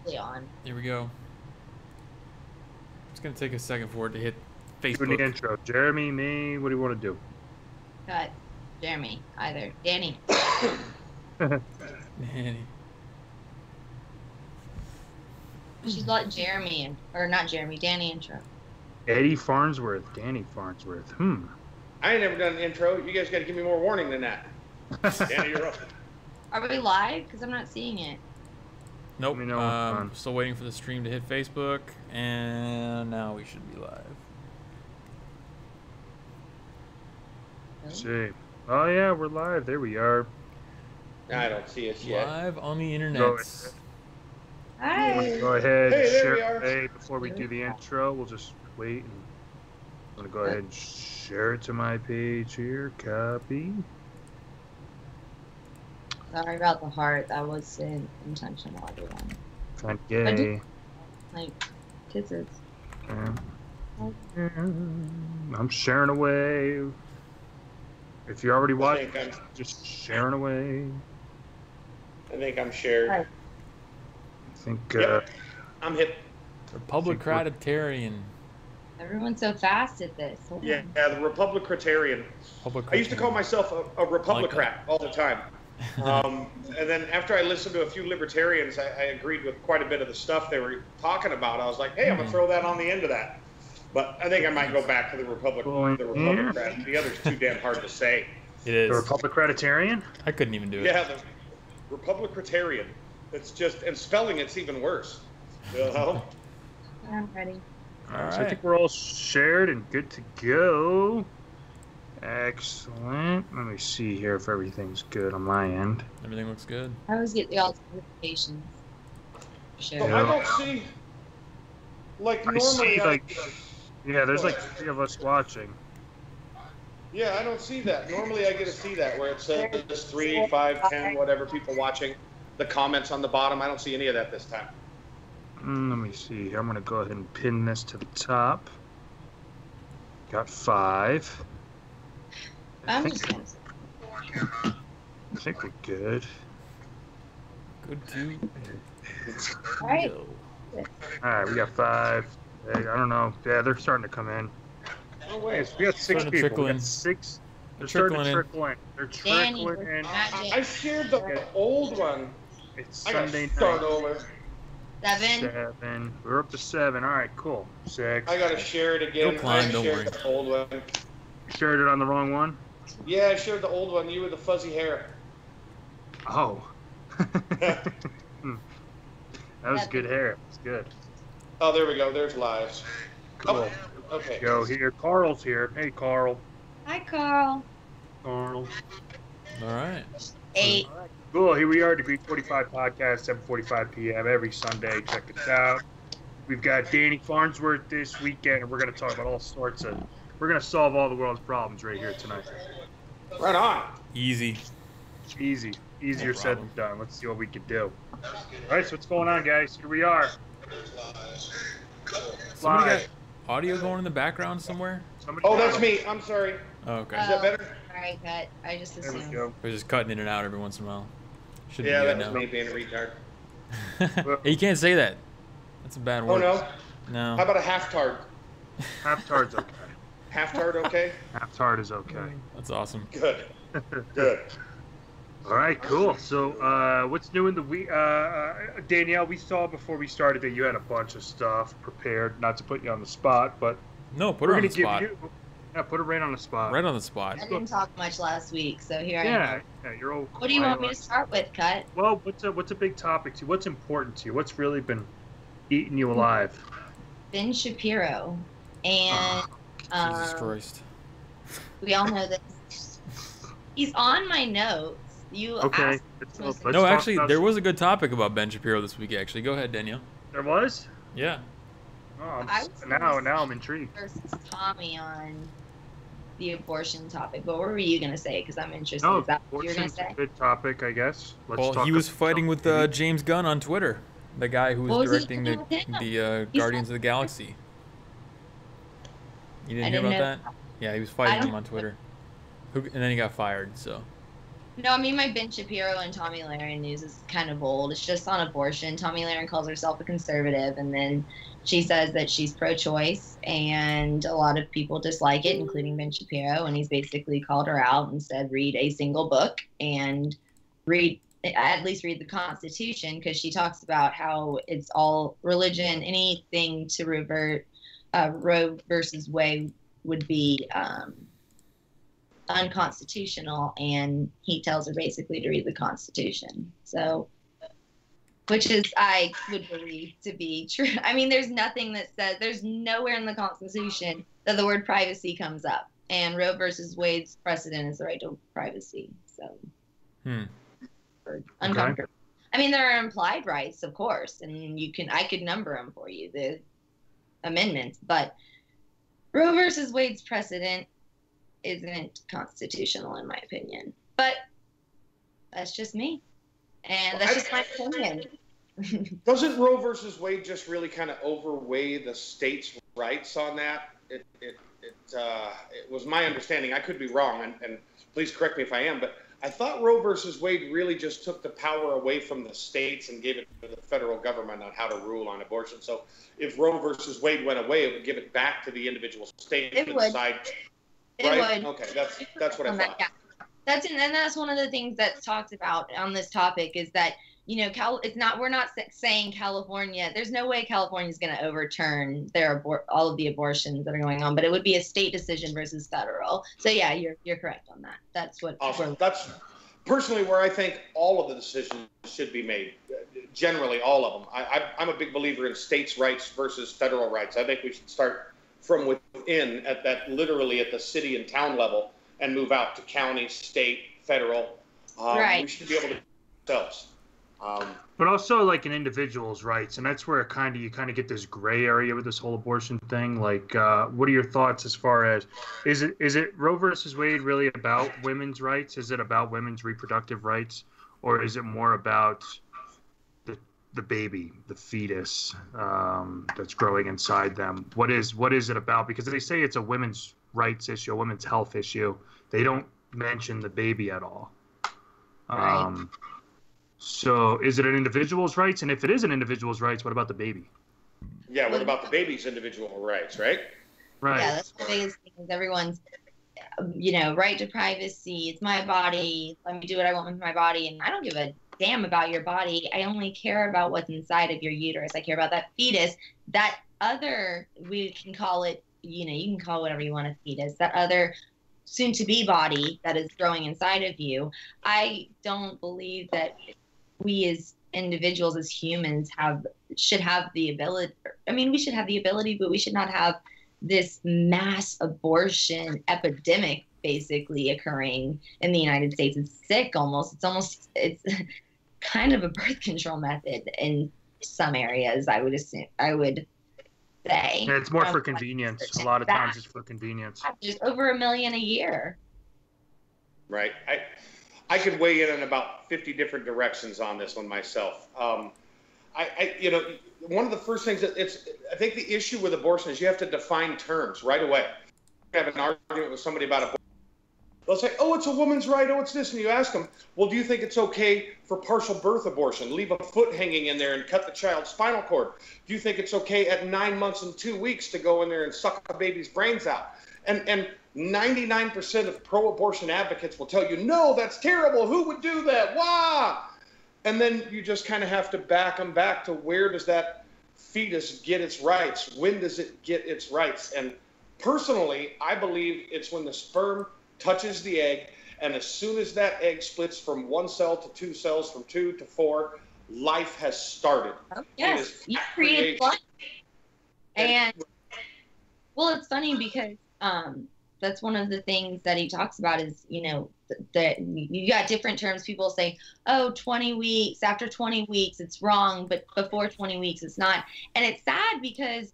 actually on. Here we go. It's gonna take a second for it to hit Facebook. Doing the intro. Jeremy, me, what do you want to do? Cut. Jeremy. Either. Danny. Danny. She's let Jeremy in. Or not Jeremy. Danny intro. Eddie Farnsworth. Danny Farnsworth. I ain't never done an intro. You guys got to give me more warning than that. Danny, you're up. Are we live? Because I'm not seeing it. Nope. Let me know. Still waiting for the stream to hit Facebook, and now we should be live. Let's see. Oh yeah, we're live. There we are. I don't see us yet. Live on the internet. Hi. Go ahead and Hey, there share we are. it before we do the intro. We'll just wait. And I'm gonna go ahead and share it to my page here. Copy. Sorry about the heart. That wasn't intentional, everyone. Kind of gay. Like, kisses. I'm sharing away. If you're already watching, just sharing away. I think I'm shared. Right. I think. Yep. I'm hip. Republicratarian. Everyone's so fast at this. Hold Yeah, on. the Republicratarian. I used to call myself a Republicrat all the time. And then after I listened to a few libertarians, I agreed with quite a bit of the stuff they were talking about. I was like, hey, I'm going to throw that on the end of that. But I think I might go back to the Republicrat. The other's too damn hard to say. It is. The Republicratarian? I couldn't even do it. Yeah, the Republicratarian. It's just, and spelling it's even worse. You know? I'm ready. All right. So I think we're all shared and good to go. Excellent. Let me see here if everything's good on my end. Everything looks good. I always get the all notifications. So I don't see, like I normally, see, like, yeah, there's like 3 of us watching. yeah, I don't see that. Normally I get to see that where it says 3, 5, 10, whatever people watching. The comments on the bottom, I don't see any of that this time. Let me see here. I'm going to go ahead and pin this to the top. Got 5. I think we're good. Good to All right. go. Alright, we got 5. Hey, I don't know. Yeah, they're starting to come in. Oh, wait. We got 6 Starting to people. trickle We in. got 6. They're Trickling starting to in. trickle in. They're Danny, trickling in. I shared the old one. It's I got Sunday to start night. over. 7. We're up to 7. Alright, cool. 6. I got to share it again. You'll climb, I don't shared worry. the old one. Shared it on the wrong one? Yeah, I shared the old one. You with the fuzzy hair. Oh. That was good hair. It's good. Oh, there we go. There's lives. Cool. Oh, okay. Go here. Carl's here. Hey, Carl. Hi, Carl. Carl. All right. 8. Cool. Here we are, Degree 45 Podcast, 7:45 p.m. every Sunday. Check us out. We've got Danny Farnsworth this weekend, and we're going to talk about all sorts of. We're going to solve all the world's problems right here tonight. Right on. Easy. Easy. Easier No said problem. than done. Let's see what we can do. All right, so what's going on, guys? Here we are. Somebody Live. got audio going in the background somewhere? Somebody Oh, got that's him. me. I'm sorry. Oh, okay. Is that better? All right, cut. I just There we assumed. go. We're just cutting in and out every once in a while. Should Yeah, be that good was now. me being a retard. Hey, you can't say that. That's a bad Oh, word. no? How No. about a half tard? Half tard's okay. Half tard okay? Half tard is okay. That's awesome. Good. Good. All right, cool. So, what's new in the week? Danielle, we saw before we started that you had a bunch of stuff prepared. Not to put you on the spot, but No, put we're her on gonna the give spot. you. Yeah, put it right on the spot. Right on the spot. I didn't talk much last week, so here I Yeah, am. yeah, you're all. What do you want me to start with, Cut? Well, what's a big topic to you? What's important to you? What's really been eating you alive? Ben Shapiro. And Jesus Christ. we all know this. He's on my notes. You Okay. asked Let's No, talk actually, about- there was a good topic about Ben Shapiro this week, actually. Go ahead, Danielle. There was. Yeah. Oh, I was now I'm intrigued. versus Tommy on the abortion topic. But what were you going to say? Because I'm interested. No, Is that what you were going to abortion's a say? good topic, I guess. Let's Well, talk he was about fighting with something. James Gunn on Twitter, the guy who What was was he directing doing with him? the He's Guardians not- of the Galaxy. You I didn't hear didn't about know. that? Yeah, he was I fighting don't- him on Twitter. And then he got fired, so. No, I mean, my Ben Shapiro and Tommy Lahren news is kind of old. It's just on abortion. Tommy Lahren calls herself a conservative, and then she says that she's pro-choice, and a lot of people dislike it, including Ben Shapiro. And he's basically called her out and said, read a single book and at least read the Constitution, because she talks about how it's all religion, anything to revert Roe versus Wade would be unconstitutional, and he tells her basically to read the Constitution. So, which is, I would believe to be true. I mean, there's nothing that says, there's nowhere in the Constitution that the word privacy comes up, and Roe versus Wade's precedent is the right to privacy. So, uncomfortable. Okay. I mean, there are implied rights, of course, and I could number them for you, the amendments, but Roe versus Wade's precedent isn't constitutional, in my opinion. But that's just me, and that's just my opinion. Doesn't Roe versus Wade just really kind of overweigh the states' rights on that? It was my understanding. I could be wrong, and please correct me if I am, but I thought Roe versus Wade really just took the power away from the states and gave it to the federal government on how to rule on abortion. So if Roe versus Wade went away, it would give it back to the individual state to decide. Right? Okay, that's what I thought. Yeah. That's one of the things that's talked about on this topic, is that, you know, we're not saying California, there's no way California is going to overturn all of the abortions that are going on, but it would be a state decision versus federal. So yeah, you're correct on that. That's what. Awesome. That's personally where I think all of the decisions should be made. Generally, all of them. I'm a big believer in states' rights versus federal rights. I think we should start from within literally at the city and town level, and move out to county, state, federal. Right. We should be able to do it ourselves. But also like an individual's rights, and that's where you kind of get this gray area with this whole abortion thing. Like, what are your thoughts as far as is it Roe versus Wade really about women's rights? Is it about women's reproductive rights, or is it more about the baby, the fetus that's growing inside them? What is it about? Because they say it's a women's rights issue, a women's health issue. They don't mention the baby at all. Right. So is it an individual's rights? And if it is an individual's rights, what about the baby? Yeah, what about the baby's individual rights, right? Right. Yeah, that's the biggest thing, is everyone's, right to privacy. It's my body. Let me do what I want with my body. And I don't give a damn about your body. I only care about what's inside of your uterus. I care about that fetus. That other, we can call it, you can call whatever you want a fetus, that other soon-to-be body that is growing inside of you. I don't believe that we as individuals, as humans, should have the ability. I mean, we should have the ability, but we should not have this mass abortion epidemic basically occurring in the United States. It's sick almost. It's kind of a birth control method in some areas, I would say. Yeah, it's more for convenience. A lot of times it's for convenience. Just over 1 million a year. Right. I could weigh in about 50 different directions on this one myself. One of the first things I think the issue with abortion is you have to define terms right away. You have an argument with somebody about abortion. They'll say, oh, it's a woman's right, oh, it's this. And you ask them, well, do you think it's okay for partial birth abortion? Leave a foot hanging in there and cut the child's spinal cord. Do you think it's okay at 9 months and 2 weeks to go in there and suck a baby's brains out? And 99% of pro-abortion advocates will tell you, no, that's terrible. Who would do that? Wah! And then you just kind of have to back them back to, where does that fetus get its rights? When does it get its rights? And personally, I believe it's when the sperm touches the egg, and as soon as that egg splits from 1 cell to 2 cells, from 2 to 4, life has started. Oh, yes, you create life. And well, it's funny because that's one of the things that he talks about is, that you got different terms. People say, oh, 20 weeks, after 20 weeks, it's wrong, but before 20 weeks, it's not. And it's sad because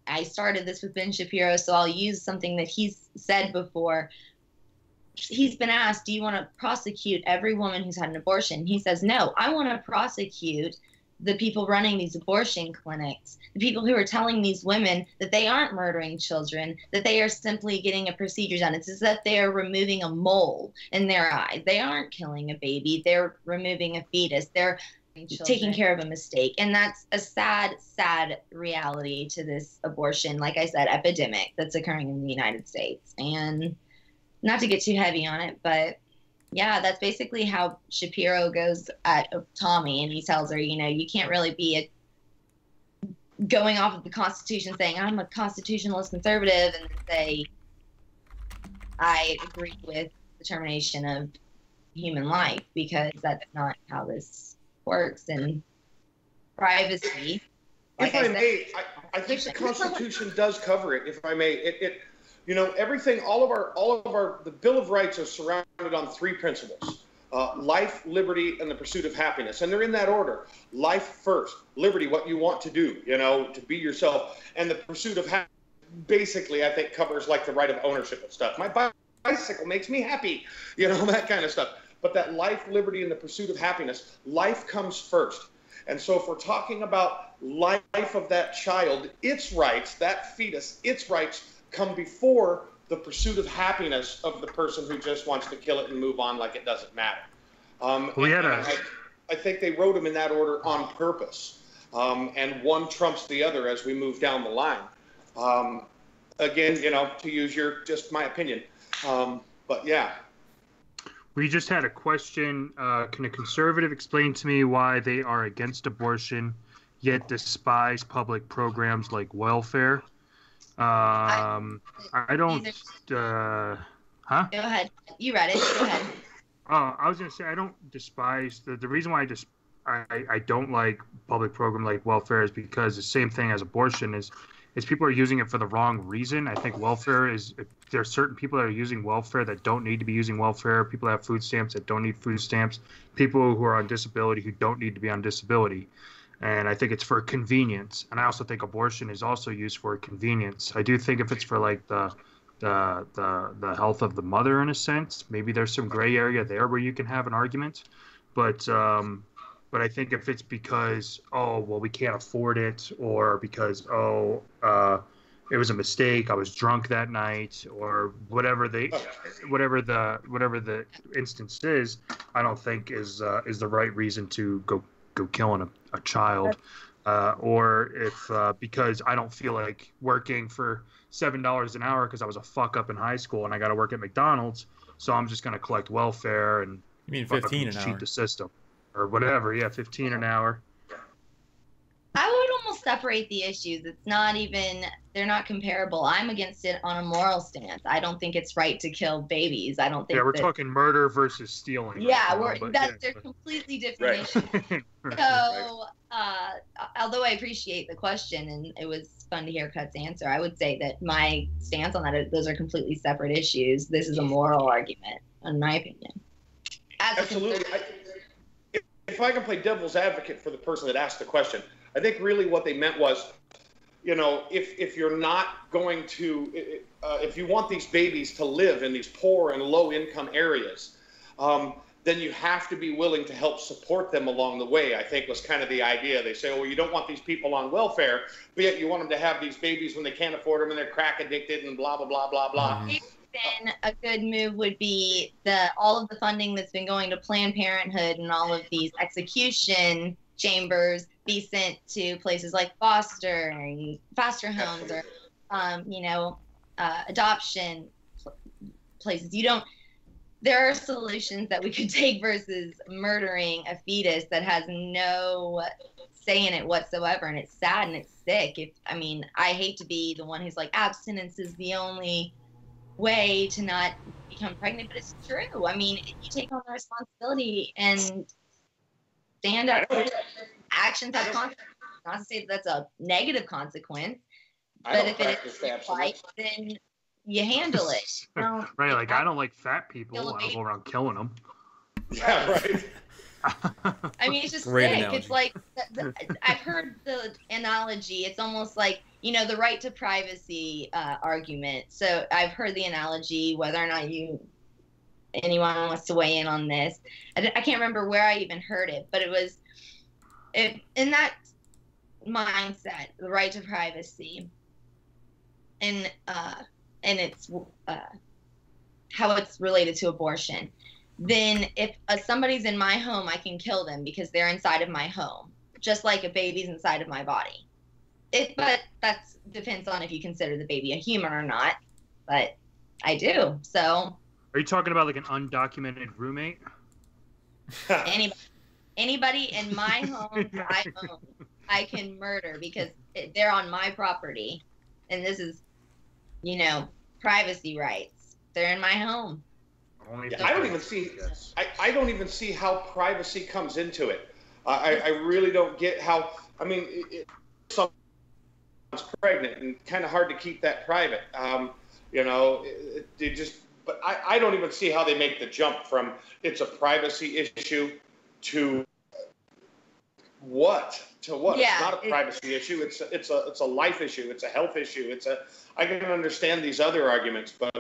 I started this with Ben Shapiro, so I'll use something that he's said before. He's been asked, do you want to prosecute every woman who's had an abortion? He says, no, I want to prosecute the people running these abortion clinics, the people who are telling these women that they aren't murdering children, that they are simply getting a procedure done. It's as if they are removing a mole in their eye. They aren't killing a baby. They're removing a fetus. They're taking care of a mistake. And that's a sad, sad reality to this abortion, like I said, epidemic that's occurring in the United States. And not to get too heavy on it, but yeah, that's basically how Shapiro goes at Tommy, and he tells her, you know, you can't really be going off of the Constitution saying, I'm a constitutionalist conservative, and say, I agree with the termination of human life, because that's not how this works. And privacy. If I may, I think the Constitution does cover it. If I may, it you know, everything, all of our, the Bill of Rights are surrounded on three principles: life, liberty, and the pursuit of happiness. And they're in that order: life first, liberty, what you want to do, you know, to be yourself, and the pursuit of happiness. Basically, I think covers like the right of ownership of stuff. My bicycle makes me happy, you know, that kind of stuff. But that life, liberty, and the pursuit of happiness, life comes first. And so if we're talking about life of that child, its rights, that fetus, its rights come before the pursuit of happiness of the person who just wants to kill it and move on like it doesn't matter. I think they wrote them in that order on purpose. And one trumps the other as we move down the line. Again, you know, to use just my opinion. But yeah. We just had a question. Can a conservative explain to me why they are against abortion, yet despise public programs like welfare? I don't. Go ahead. You read it. Go ahead. I was gonna say I don't despise the reason why I don't like public program like welfare is because the same thing as abortion is people are using it for the wrong reason. I think welfare is, there are certain people that are using welfare that don't need to be using welfare. People that have food stamps that don't need food stamps. People who are on disability who don't need to be on disability. And I think it's for convenience. And I also think abortion is also used for convenience. I do think if it's for like the health of the mother in a sense, maybe there's some gray area there where you can have an argument. But I think if it's because, oh, well, we can't afford it, or because, it was a mistake, I was drunk that night, or whatever the instance is, I don't think is the right reason to go killing a child, or if because I don't feel like working for $7 an hour because I was a fuck up in high school and I got to work at McDonald's, so I'm just gonna collect welfare and you mean 15 an hour? Cheat the system. Or whatever, yeah, 15 an hour. I would almost separate the issues. It's not even, they're not comparable. I'm against it on a moral stance. I don't think it's right to kill babies. I don't think. Yeah, we're talking murder versus stealing. Yeah, they're completely different issues. So, although I appreciate the question and it was fun to hear Cut's answer, I would say that my stance on that is those are completely separate issues. This is a moral argument, in my opinion. Absolutely. If I can play devil's advocate for the person that asked the question, I think really what they meant was, you know, if you're not going to, if you want these babies to live in these poor and low income areas, then you have to be willing to help support them along the way, I think was kind of the idea. They say, well, you don't want these people on welfare, but yet you want them to have these babies when they can't afford them and they're crack addicted and blah, blah, blah, blah, blah. Been a good move would be all of the funding that's been going to Planned Parenthood and all of these execution chambers be sent to places like foster homes or adoption places. There are solutions that we could take versus murdering a fetus that has no say in it whatsoever, and it's sad and it's sick. I hate to be the one who's like abstinence is the only way to not become pregnant, but it's true. I mean, if you take on the responsibility and stand up for actions have consequences. Not to say that that's a negative consequence, but if it is right, then you handle it. Right, like I don't like fat people. I'll go around killing them. Yeah, right. I mean, it's just Great sick. analogy. It's like, I've heard the analogy. It's almost like, the right to privacy argument. So I've heard the analogy, whether or not anyone wants to weigh in on this. I can't remember where I even heard it, but it was in that mindset, the right to privacy, and it's how it's related to abortion, then if somebody's in my home, I can kill them because they're inside of my home, just like a baby's inside of my body. But that depends on if you consider the baby a human or not. But I do. So. Are you talking about like an undocumented roommate? Anybody in my home that I own, I can murder because they're on my property, and this is, privacy rights. They're in my home. I don't even see. I don't even see how privacy comes into it. I really don't get how. I mean, someone's pregnant and kind of hard to keep that private. But I don't even see how they make the jump from it's a privacy issue to what? Yeah, it's not a privacy issue. It's a life issue. It's a health issue. I can understand these other arguments, but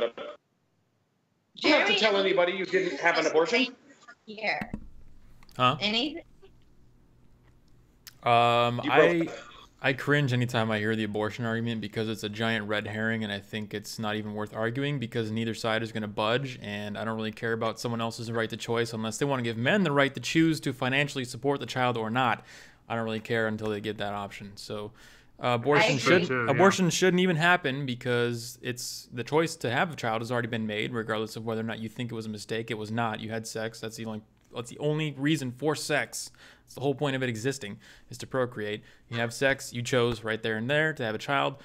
you don't have to tell anybody you didn't have an abortion. Here. Huh? Anything? I cringe anytime I hear the abortion argument because it's a giant red herring, and I think it's not even worth arguing because neither side is going to budge, and I don't really care about someone else's right to choice unless they want to give men the right to choose to financially support the child or not. I don't really care until they get that option. So abortion shouldn't even happen because it's the choice to have a child has already been made, regardless of whether or not you think it was a mistake. It was not. You had sex. That's the only reason for sex. It's the whole point of it existing is to procreate. You have sex, you chose right there and there to have a child,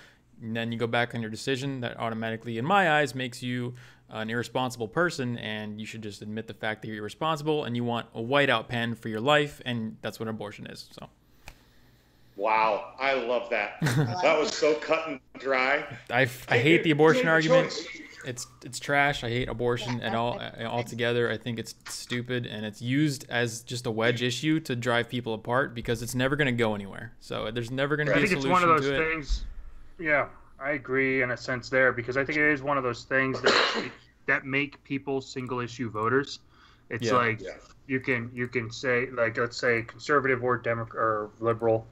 and then you go back on your decision. That automatically, in my eyes, makes you an irresponsible person, and you should just admit the fact that you're irresponsible and you want a whiteout pen for your life, and that's what abortion is. So. Wow, I love that. That was so cut and dry. I hate the abortion argument. It's trash. I hate abortion at all altogether. I think it's stupid, and it's used as just a wedge issue to drive people apart because it's never going to go anywhere. So there's never going to be a solution to it. I think it's one of those things. Yeah, I agree in a sense there because I think it is one of those things that make people single issue voters. It's you can say, like, let's say conservative or Democrat or liberal,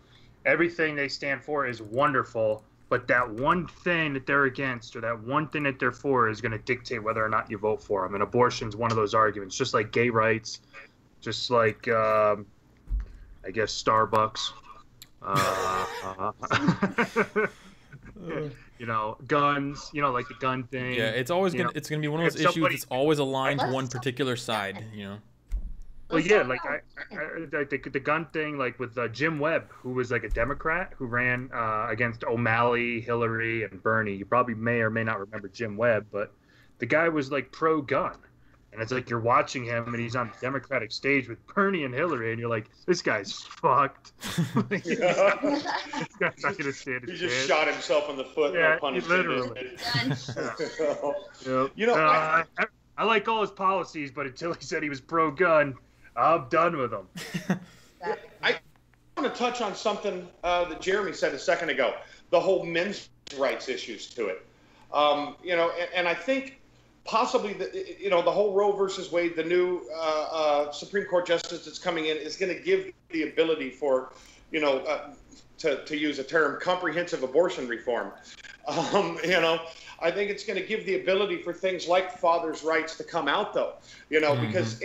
everything they stand for is wonderful. But that one thing that they're against or that one thing that they're for is going to dictate whether or not you vote for them. And abortion's one of those arguments, just like gay rights, just like, I guess, Starbucks. Guns, like the gun thing. Yeah, it's always going to be one of those issues that's always aligned to one particular side, Well, yeah, like I think the gun thing, like with Jim Webb, who was like a Democrat who ran against O'Malley, Hillary, and Bernie. You probably may or may not remember Jim Webb, but the guy was like pro-gun, and it's like you're watching him and he's on the Democratic stage with Bernie and Hillary, and you're like, this guy's fucked. This guy's not gonna stand a chance. He just shot himself in the foot. Yeah, no pun literally. I like all his policies, but until he said he was pro-gun, I'm done with him. I want to touch on something that Jeremy said a second ago, the whole men's rights issues to it. And I think possibly, the whole Roe versus Wade, the new Supreme Court justice that's coming in is going to give the ability for, to use a term, comprehensive abortion reform. I think it's going to give the ability for things like fathers' rights to come out, though, because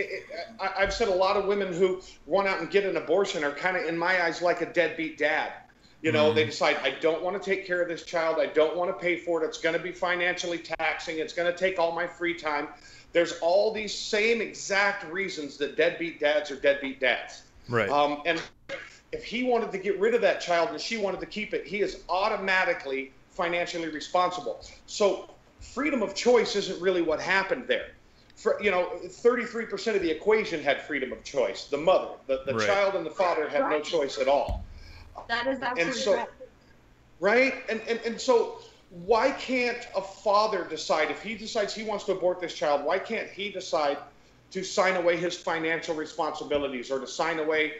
I've said a lot of women who run out and get an abortion are kind of, in my eyes, like a deadbeat dad. They decide, I don't want to take care of this child. I don't want to pay for it. It's going to be financially taxing. It's going to take all my free time. There's all these same exact reasons that deadbeat dads are deadbeat dads. Right. And if he wanted to get rid of that child and she wanted to keep it, he is automatically financially responsible. So freedom of choice isn't really what happened there. 33% of the equation had freedom of choice. The mother, the right. child and the father had no choice at all. That is absolutely correct. Right? And so why can't a father decide, if he decides he wants to abort this child, why can't he decide to sign away his financial responsibilities or to sign away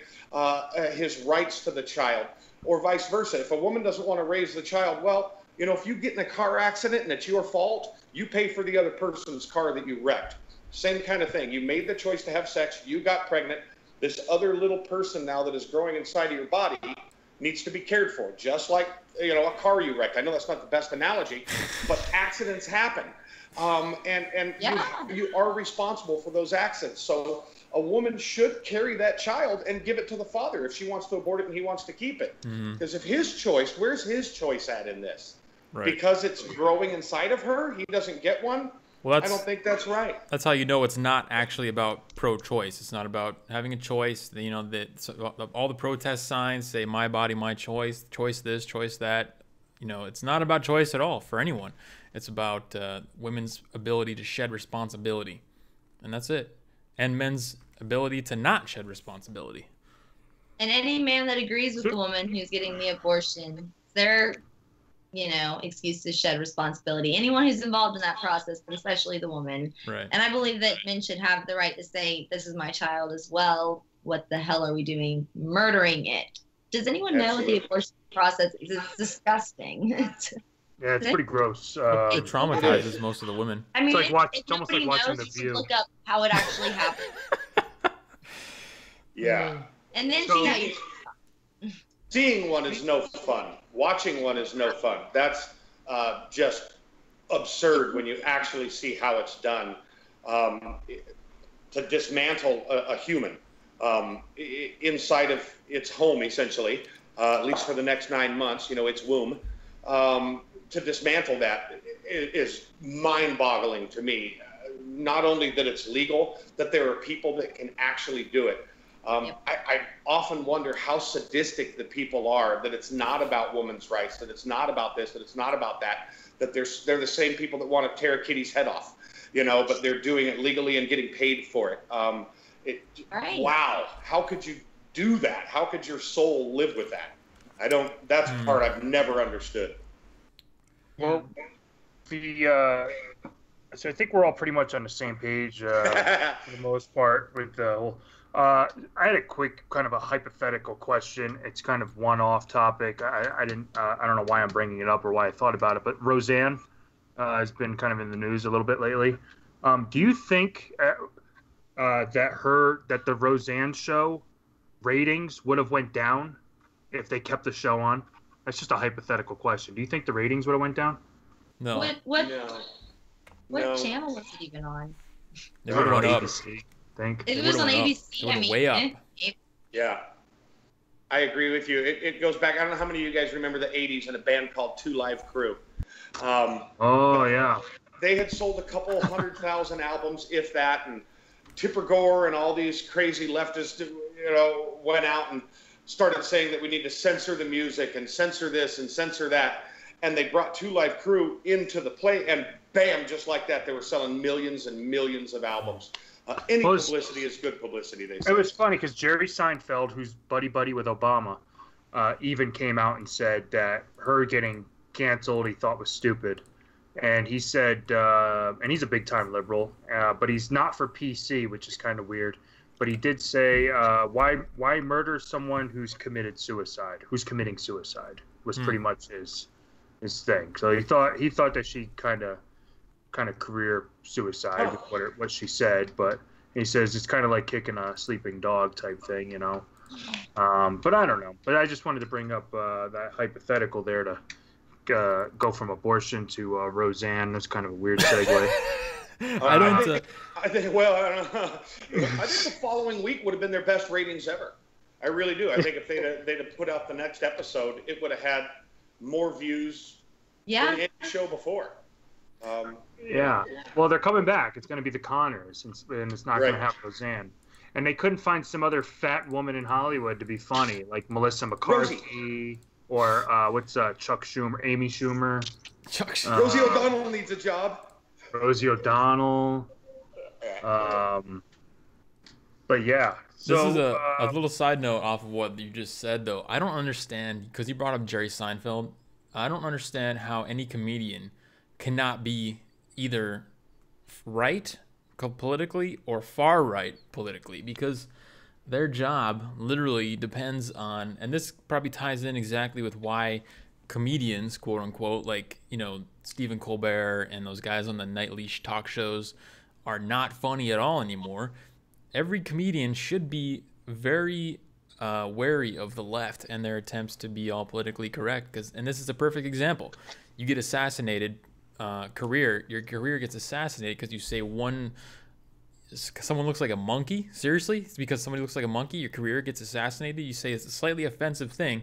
his rights to the child, or vice versa? If a woman doesn't want to raise the child, well, if you get in a car accident and it's your fault, you pay for the other person's car that you wrecked. Same kind of thing. You made the choice to have sex. You got pregnant. This other little person now that is growing inside of your body needs to be cared for, just like, you know, a car you wrecked. I know that's not the best analogy, but accidents happen. And you are responsible for those accidents. So a woman should carry that child and give it to the father if she wants to abort it and he wants to keep it. Because if his choice, where's his choice at in this? Right. Because it's growing inside of her, he doesn't get one. Well, I don't think that's right. That's how you know it's not actually about pro-choice. It's not about having a choice. You know, that all the protest signs say "my body, my choice," choice this, choice that. You know, it's not about choice at all for anyone. It's about women's ability to shed responsibility, and that's it. And men's ability to not shed responsibility. And any man that agrees with the woman who's getting the abortion, their, you know, excuse to shed responsibility. Anyone who's involved in that process, but especially the woman. Right. And I believe that men should have the right to say, "This is my child as well. What the hell are we doing, murdering it?" Does anyone know what the abortion process is? It's disgusting. Yeah, it's pretty gross. It traumatizes most of the women. I mean, it's almost like watching The View. Look up how it actually happened. Yeah. And then see how you. Seeing one is no fun. Watching one is no fun. That's just absurd when you actually see how it's done. To dismantle a human inside of its home, essentially, at least for the next 9 months, you know, its womb. To dismantle that is mind-boggling to me. Not only that it's legal, that there are people that can actually do it. I often wonder how sadistic the people are, that it's not about women's rights, that it's not about this, that it's not about that, that they're the same people that want to tear a kitty's head off, you know, but they're doing it legally and getting paid for it. Right. Wow, how could you do that? How could your soul live with that? That's the part I've never understood. Well, so I think we're all pretty much on the same page for the most part with the whole. I had a quick kind of a hypothetical question. It's kind of one off topic. I don't know why I'm bringing it up or why I thought about it, but Roseanne has been kind of in the news a little bit lately. Do you think that the Roseanne show ratings would have went down if they kept the show on? That's just a hypothetical question. Do you think the ratings would have went down? No. What No. channel was it even on? They would have went up. ABC, I think. If it was on ABC, I mean, way up. Yeah, I agree with you. It goes back. I don't know how many of you guys remember the 80s and a band called Two Live Crew. Oh, yeah. They had sold a couple 100,000 albums, if that, and Tipper Gore and all these crazy leftists, you know, went out and started saying that we need to censor the music and censor this and censor that. And they brought Two Live Crew into the play, and bam, just like that, they were selling millions and millions of albums. Any publicity is good publicity, they say. It was funny because Jerry Seinfeld, who's buddy with Obama, even came out and said that her getting canceled he thought was stupid. And he said, and he's a big-time liberal, but he's not for PC, which is kind of weird. But he did say, why murder someone who's committing suicide was pretty much his thing. So he thought that she kind of career suicide with what she said, but he says it's kind of like kicking a sleeping dog type thing, you know. But I don't know. But I just wanted to bring up that hypothetical there to go from abortion to Roseanne. That's kind of a weird segue. I think the following week would have been their best ratings ever. I really do. I think if they'd have put out the next episode, it would have had more views than any show before. Yeah. Well, they're coming back. It's going to be the Connors, and it's not going to have Roseanne. And they couldn't find some other fat woman in Hollywood to be funny, like Melissa McCarthy or what's Chuck Schumer, Amy Schumer. Rosie O'Donnell needs a job. Rosie O'Donnell. But yeah. So, this is a little side note off of what you just said, though. I don't understand, because you brought up Jerry Seinfeld. I don't understand how any comedian cannot be either right politically or far right politically, because their job literally depends on, and this probably ties in exactly with why comedians, quote unquote, like, you know, Stephen Colbert and those guys on the nightly talk shows are not funny at all anymore. Every comedian should be very wary of the left and their attempts to be all politically correct. And this is a perfect example. You get assassinated, your career gets assassinated because you say someone looks like a monkey. Seriously? It's because somebody looks like a monkey, your career gets assassinated. You say it's a slightly offensive thing.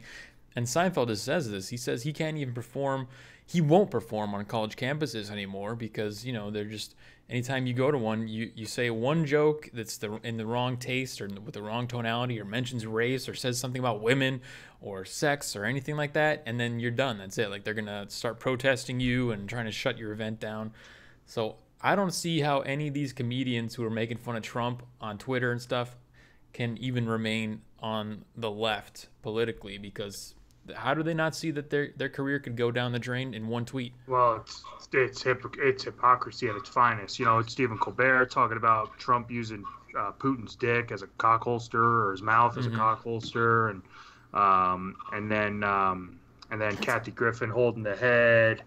And Seinfeld just says this. He says he can't even perform. He won't perform on college campuses anymore because, they're just, anytime you go to one, you say one joke that's in the wrong taste or with the wrong tonality or mentions race or says something about women or sex or anything like that, and then you're done. That's it. Like, they're going to start protesting you and trying to shut your event down. So I don't see how any of these comedians who are making fun of Trump on Twitter and stuff can even remain on the left politically, because how do they not see that their career could go down the drain in one tweet? Well, it's hypocrisy at its finest. It's Stephen Colbert talking about Trump using Putin's dick as a cock holster or his mouth as a cock holster, and then Kathy Griffin holding the head,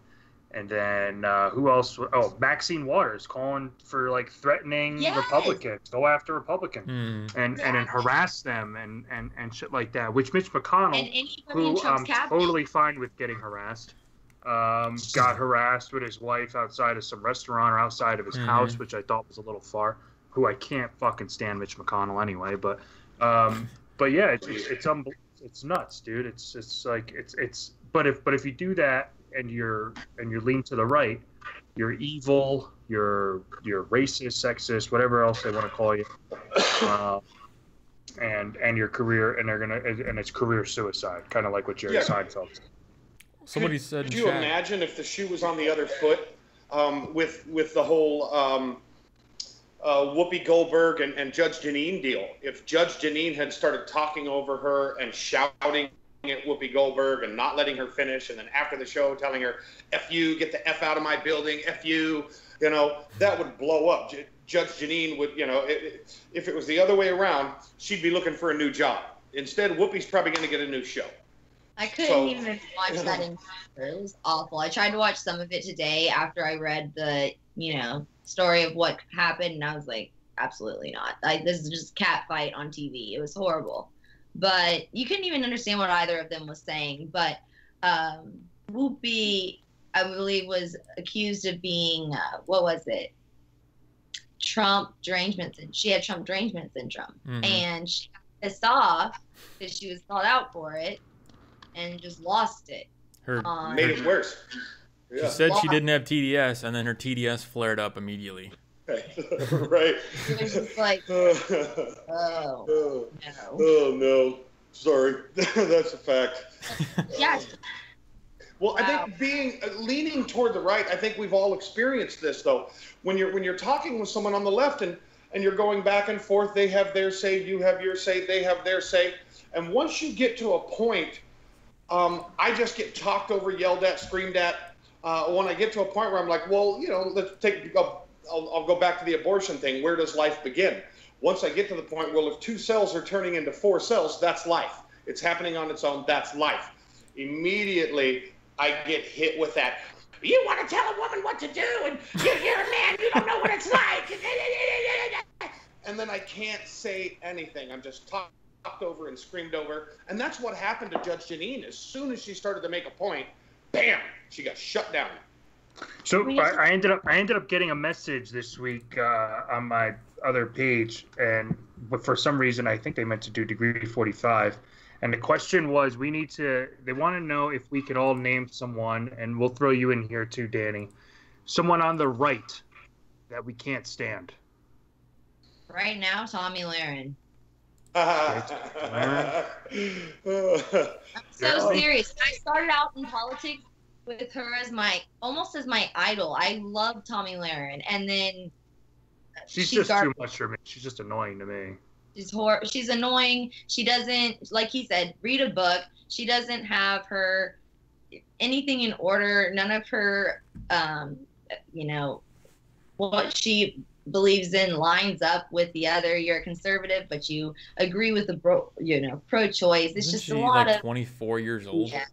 and then who else? Oh, Maxine Waters calling for threatening Republicans, go after Republicans, and harass them and shit like that. Which Mitch McConnell, who I'm totally fine with getting harassed, got harassed with his wife outside of some restaurant or outside of his house, which I thought was a little far. Who I can't fucking stand Mitch McConnell anyway, but yeah, it's nuts, dude. It's but if you do that and you're lean to the right, you're evil, you're racist, sexist, whatever else they want to call you, and your career, and it's career suicide, kind of like what Jerry Seinfeld said. Somebody said. Could you imagine if the shoe was on the other foot, with the whole Whoopi Goldberg and Judge Jeanine deal? If Judge Jeanine had started talking over her and shouting at Whoopi Goldberg and not letting her finish, and then after the show telling her, F you, get the F out of my building, F you, that would blow up. Judge Jeanine would, if it was the other way around, she'd be looking for a new job. Instead, Whoopi's probably going to get a new show. I couldn't even watch that entire. It was awful. I tried to watch some of it today after I read the, story of what happened, and I was like, absolutely not. This is just cat fight on TV. It was horrible. But you couldn't even understand what either of them was saying. But Whoopi, I believe, was accused of being, what was it? Trump derangement. She had Trump derangement syndrome. And she got pissed off because she was called out for it and just lost it. Made it worse. She said she didn't have TDS, and then her TDS flared up immediately. Right. It was just like, oh no. Oh, no. Sorry. That's a fact. Yes. Well, I think leaning toward the right, I think we've all experienced this, though. When you're talking with someone on the left and you're going back and forth, they have their say, you have your say, they have their say. And once you get to a point, I just get talked over, yelled at, screamed at. When I get to a point where I'm like, well, let's I'll go back to the abortion thing. Where does life begin? Once I get to the point, well, if 2 cells are turning into 4 cells, that's life. It's happening on its own. That's life. Immediately, I get hit with that. You want to tell a woman what to do, and you're a man, you don't know what it's like. And then I can't say anything. I'm just talked over and screamed over. And that's what happened to Judge Jeanine. As soon as she started to make a point, bam, she got shut down. So I ended up getting a message this week on my other page, but for some reason I think they meant to do Degree 45, and the question was, they want to know if we could all name someone, and we'll throw you in here too, Danny, someone on the right that we can't stand. Right now, Tommy Lahren. I'm so serious. I started out in politics with her almost as my idol. I love Tommy Lahren, and then she's just too much for me. She's just annoying to me. She's annoying. She doesn't, like he said, read a book. She doesn't have her anything in order. None of her, what she believes in lines up with the other. You're a conservative, but you agree with the pro-choice. It's just a lot of 24 years old. Yeah.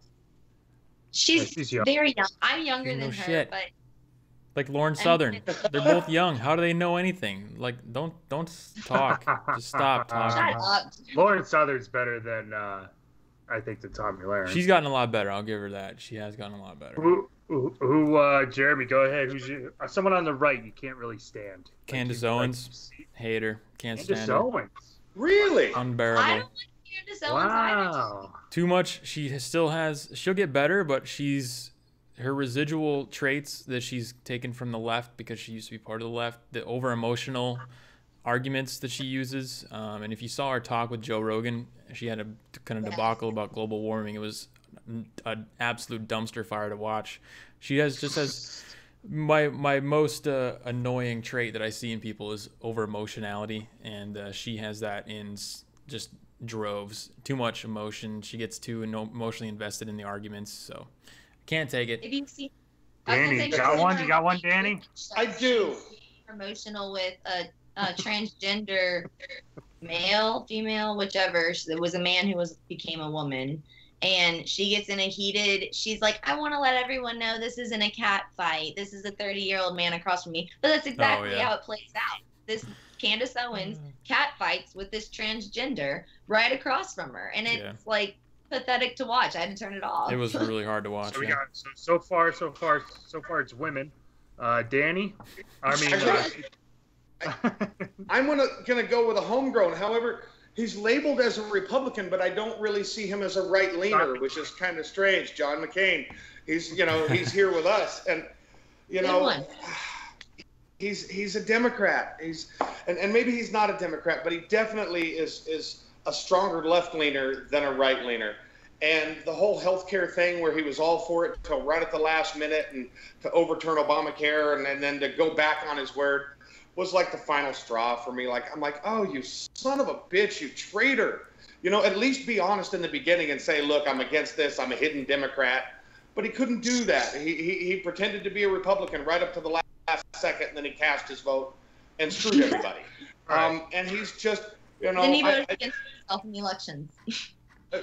She's very young. I'm younger than her, but Like Lauren Southern. They're both young. How do they know anything? Like, don't talk. Just stop talking. Shut up. Lauren Southern's better than I think than Tommy Lahren. She's gotten a lot better. I'll give her that. She has gotten a lot better. Jeremy, go ahead. Who's someone on the right you can't really stand? Candace Owens. Hate her. Can't stand her. Candace Owens. Really? Unbearable. I don't like Candace Owens either. Wow. Too much. She'll get better, but her residual traits that she's taken from the left, because she used to be part of the left, the over emotional arguments that she uses, and if you saw her talk with Joe Rogan, she had a kind of debacle about global warming. It was an absolute dumpster fire to watch. She has my most annoying trait that I see in people is over emotionality, and she has that in just droves. Too much emotion. She gets too emotionally invested in the arguments, so can't take it. If you see, Danny, got one? You got one, Danny? I do. Emotional with a transgender male, female, whichever. It was a man who became a woman, and she gets in a heated. She's like, "I want to let everyone know this isn't a cat fight. This is a 30-year-old man across from me." But that's exactly how it plays out. This Candace Owens cat fights with this transgender right across from her, and it's like pathetic to watch. I had to turn it off. It was really hard to watch. So we got so far it's women. Danny, I mean, I'm gonna go with a homegrown. However, he's labeled as a Republican, but I don't really see him as a right leaner, which is kind of strange. John McCain, he's here with us, and he's a Democrat. And maybe he's not a Democrat, but he definitely is a stronger left leaner than a right leaner. And the whole healthcare thing, where he was all for it till right at the last minute, and to overturn Obamacare and then to go back on his word, was like the final straw for me. I'm like, oh, you son of a bitch, you traitor. At least be honest in the beginning and say, look, I'm against this. I'm a hidden Democrat. But he couldn't do that. He pretended to be a Republican right up to the last second, and then he cast his vote and screwed everybody. And he's just, Then he voted against himself in the elections.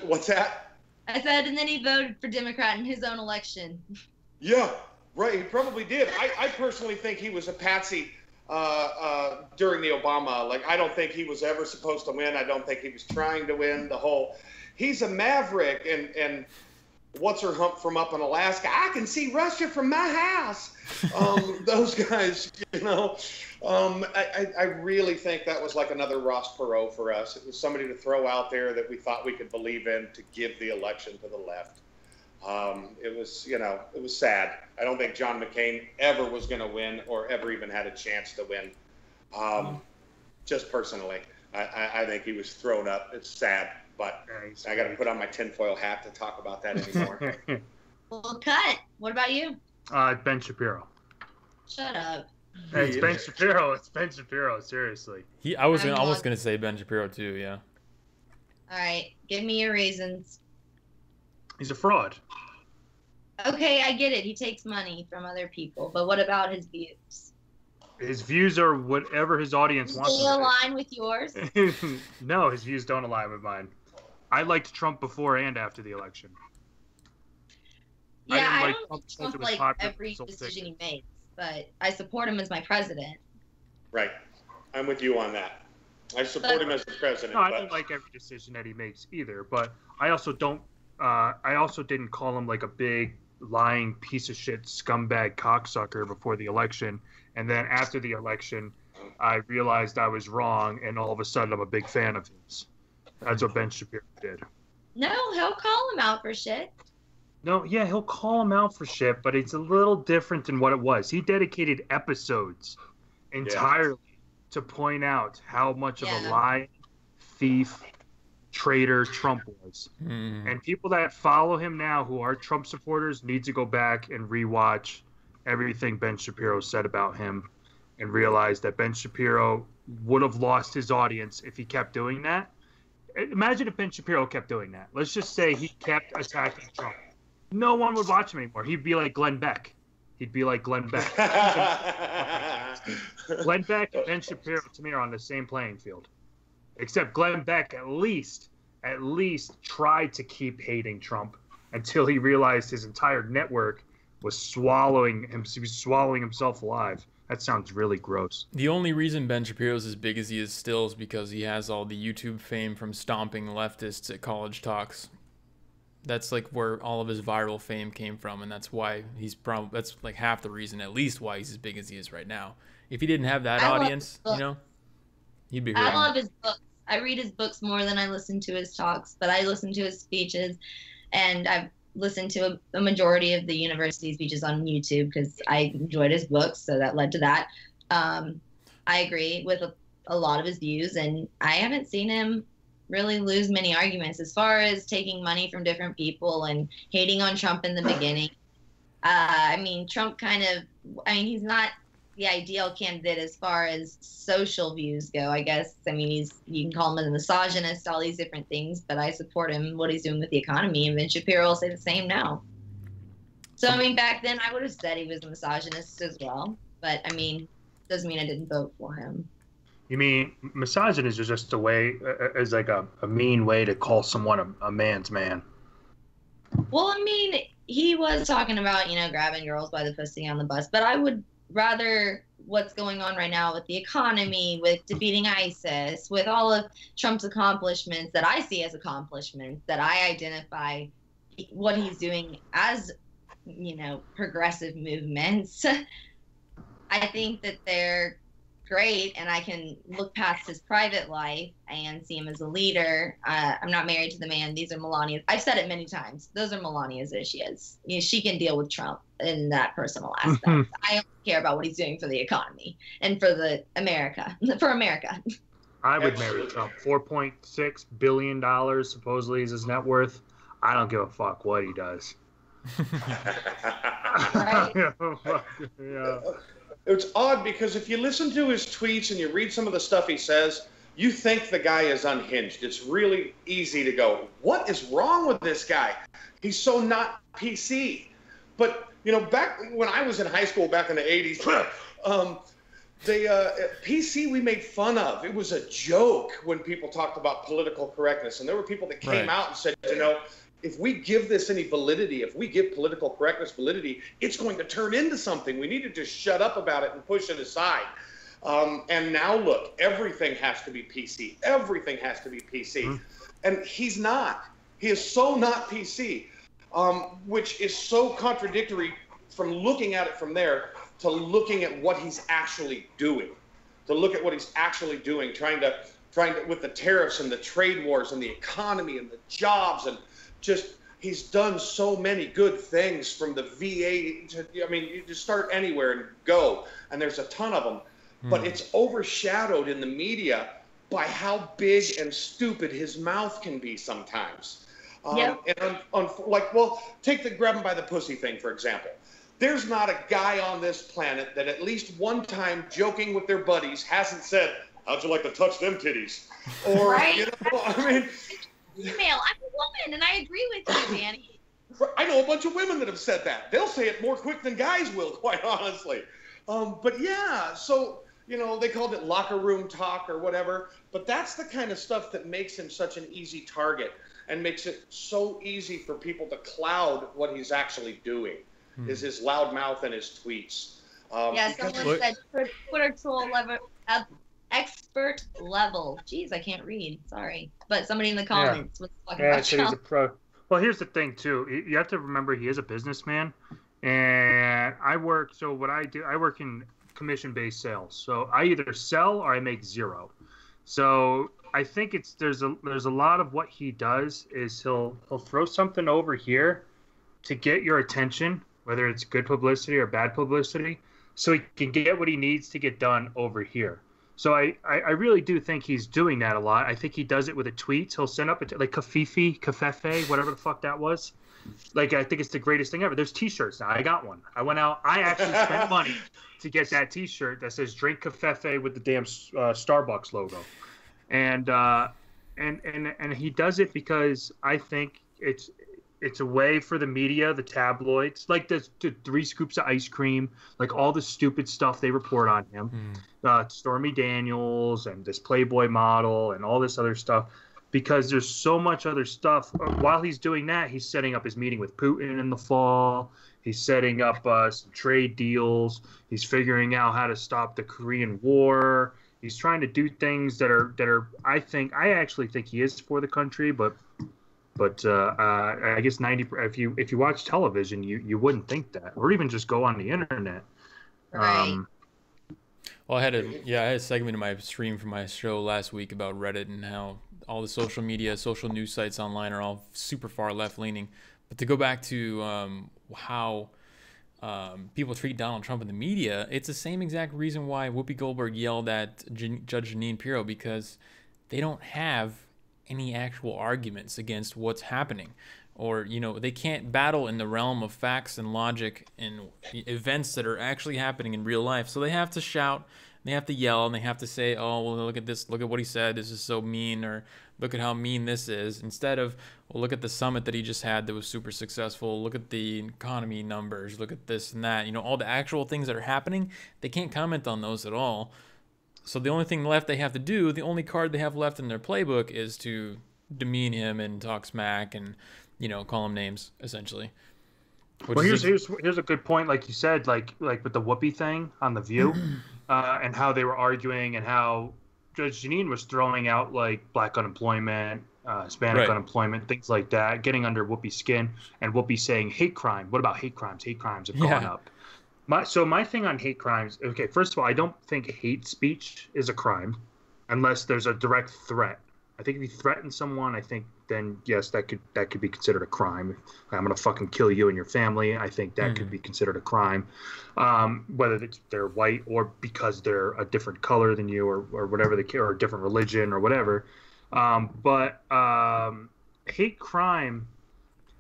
What's that? I said, and then he voted for Democrat in his own election. Yeah, right. He probably did. I personally think he was a patsy during the Obama. I don't think he was ever supposed to win. I don't think he was trying to win. He's a maverick, and what's her hump from up in Alaska? I can see Russia from my house. Those guys, I really think that was like another Ross Perot for us. It was somebody to throw out there that we thought we could believe in to give the election to the left. It was sad. I don't think John McCain ever was going to win, or ever even had a chance to win. Just personally, I think he was thrown up. It's sad, but I got to put on my tinfoil hat to talk about that anymore. Well, cut. What about you? Ben Shapiro. Shut up. Hey, it's Ben Shapiro. It's Ben Shapiro. Seriously. I was almost gonna say Ben Shapiro too. Yeah. All right. Give me your reasons. He's a fraud. Okay, I get it. He takes money from other people, but what about his views? His views are whatever his audience wants. Do they align with yours? No, his views don't align with mine. I liked Trump before and after the election. Yeah, I don't like every decision he makes, but I support him as my president. Right. I'm with you on that. I support him as the president. No, I don't like every decision that he makes either, but I also don't. I also didn't call him like a big lying piece of shit scumbag cocksucker before the election, and then after the election, I realized I was wrong, and all of a sudden I'm a big fan of his. That's what Ben Shapiro did. No, he'll call him out for shit. No, yeah, he'll call him out for shit, but it's a little different than what it was. He dedicated episodes entirely to point out how much of a lying, thief, traitor Trump was. And people that follow him now who are Trump supporters need to go back and rewatch everything Ben Shapiro said about him and realize that Ben Shapiro would have lost his audience if he kept doing that. Imagine if Ben Shapiro kept doing that. Let's just say he kept attacking Trump. No one would watch him anymore. He'd be like Glenn Beck. Glenn Beck and Ben Shapiro, to me, are on the same playing field. Except Glenn Beck at least tried to keep hating Trump until he realized his entire network was swallowing himself alive. That sounds really gross. The only reason Ben Shapiro's as big as he is still is because he has all the YouTube fame from stomping leftists at college talks. That's like where all of his viral fame came from, and that's why that's like half the reason, at least, why he's as big as he is right now. If he didn't have that audience, you know, he'd be. I love his books. I read his books more than I listen to his talks, but I listen to his speeches, and I've listened to a majority of the university speeches on YouTube because I enjoyed his books, so that led to that. I agree with a lot of his views, and I haven't seen him really lose many arguments as far as taking money from different people and hating on Trump in the beginning. I mean, Trump he's not the ideal candidate as far as social views go, I guess. I mean, you can call him a misogynist, all these different things, but I support him, what he's doing with the economy, and Ben Shapiro will say the same now. So, I mean, back then I would have said he was a misogynist as well, but, I mean, doesn't mean I didn't vote for him. You mean misogynist is just a way, is like a mean way to call someone a man's man? Well, I mean, he was talking about, grabbing girls by the pussy on the bus, but I would rather what's going on right now with the economy, with defeating ISIS, with all of Trump's accomplishments that I see as accomplishments, that I identify what he's doing as, progressive movements. I think that they're great, and I can look past his private life and see him as a leader. I'm not married to the man. These are Melania's. I've said it many times. Those are Melania's issues. She can deal with Trump in that personal aspect. I don't care about what he's doing for the economy and for America. I would marry Trump. $4.6 billion supposedly is his net worth. I don't give a fuck what he does. Right? Yeah. It's odd because if you listen to his tweets and you read some of the stuff he says, you think the guy is unhinged. It's really easy to go, what is wrong with this guy? He's so not PC. But, back when I was in high school back in the 80s, PC we made fun of. It was a joke when people talked about political correctness. And there were people that came out and said, if we give this any validity, if we give political correctness validity, it's going to turn into something. We need to just shut up about it and push it aside. And now look, everything has to be PC. Everything has to be PC. And he's not. He is so not PC, which is so contradictory from looking at it from there to looking at what he's actually doing. To look at what he's actually doing, trying to with the tariffs and the trade wars and the economy and the jobs and just he's done so many good things from the VA to, you just start anywhere and go, and there's a ton of them, but it's overshadowed in the media by how big and stupid his mouth can be sometimes. Take the grab him by the pussy thing, for example. There's not a guy on this planet that at least one time joking with their buddies hasn't said, how'd you like to touch them titties? Or, Female, I'm a woman, and I agree with you, Danny. I know a bunch of women that have said that. They'll say it more quick than guys will, quite honestly. But yeah, so, they called it locker room talk or whatever, but that's the kind of stuff that makes him such an easy target and makes it so easy for people to cloud what he's actually doing, is his loud mouth and his tweets. Someone said Twitter troll level. Expert level. Jeez, I can't read. Sorry. But somebody in the comments was talking about Trump. He's a pro. Well, here's the thing, too. You have to remember he is a businessman. And I work in commission-based sales. So I either sell or I make zero. So I think there's a lot of what he does is he'll throw something over here to get your attention, whether it's good publicity or bad publicity, so he can get what he needs to get done over here. So I really do think he's doing that a lot. I think he does it with a tweet. He'll send up like Kafefe, whatever the fuck that was. Like, I think it's the greatest thing ever. There's T-shirts now. I got one. I went out. I actually spent money to get that T-shirt that says "Drink Kafefe" with the damn Starbucks logo. And he does it because I think it's a way for the media, the tabloids, like the 3 scoops of ice cream, like all the stupid stuff they report on him. Stormy Daniels and this Playboy model and all this other stuff. because there's so much other stuff. While he's doing that, he's setting up his meeting with Putin in the fall. He's setting up some trade deals. He's figuring out how to stop the Korean War. He's trying to do things that are. I actually think he is for the country, but I guess 90. If you watch television, you wouldn't think that, or even just go on the internet. Right. Well, I had a segment in my stream from my show last week about Reddit and how all the social media, social news sites online are all super far left leaning. But to go back to how people treat Donald Trump in the media, it's the same exact reason why Whoopi Goldberg yelled at Judge Jeanine Pirro, because they don't have any actual arguments against what's happening. Or, they can't battle in the realm of facts and logic and events that are actually happening in real life. So they have to shout, they have to yell, and they have to say, oh, well, look at this, look at what he said, this is so mean, or look at how mean this is, instead of, well, look at the summit that he just had that was super successful, look at the economy numbers, look at this and that, all the actual things that are happening. They can't comment on those at all. So the only thing left they have to do, the only card they have left in their playbook, is to demean him and talk smack and call him names, essentially. Well, here's a good point, like you said, like with the Whoopi thing on The View, and how they were arguing, and how Judge Jeanine was throwing out like black unemployment, Hispanic unemployment, things like that, getting under Whoopi's skin, and Whoopi saying hate crime. What about hate crimes? Hate crimes have gone up. My thing on hate crimes, okay, first of all, I don't think hate speech is a crime unless there's a direct threat. I think if you threaten someone, I think then yes, that could be considered a crime. I'm gonna fucking kill you and your family. I think that could be considered a crime, whether they're white or because they're a different color than you, or whatever they care, or a different religion or whatever. But hate crime,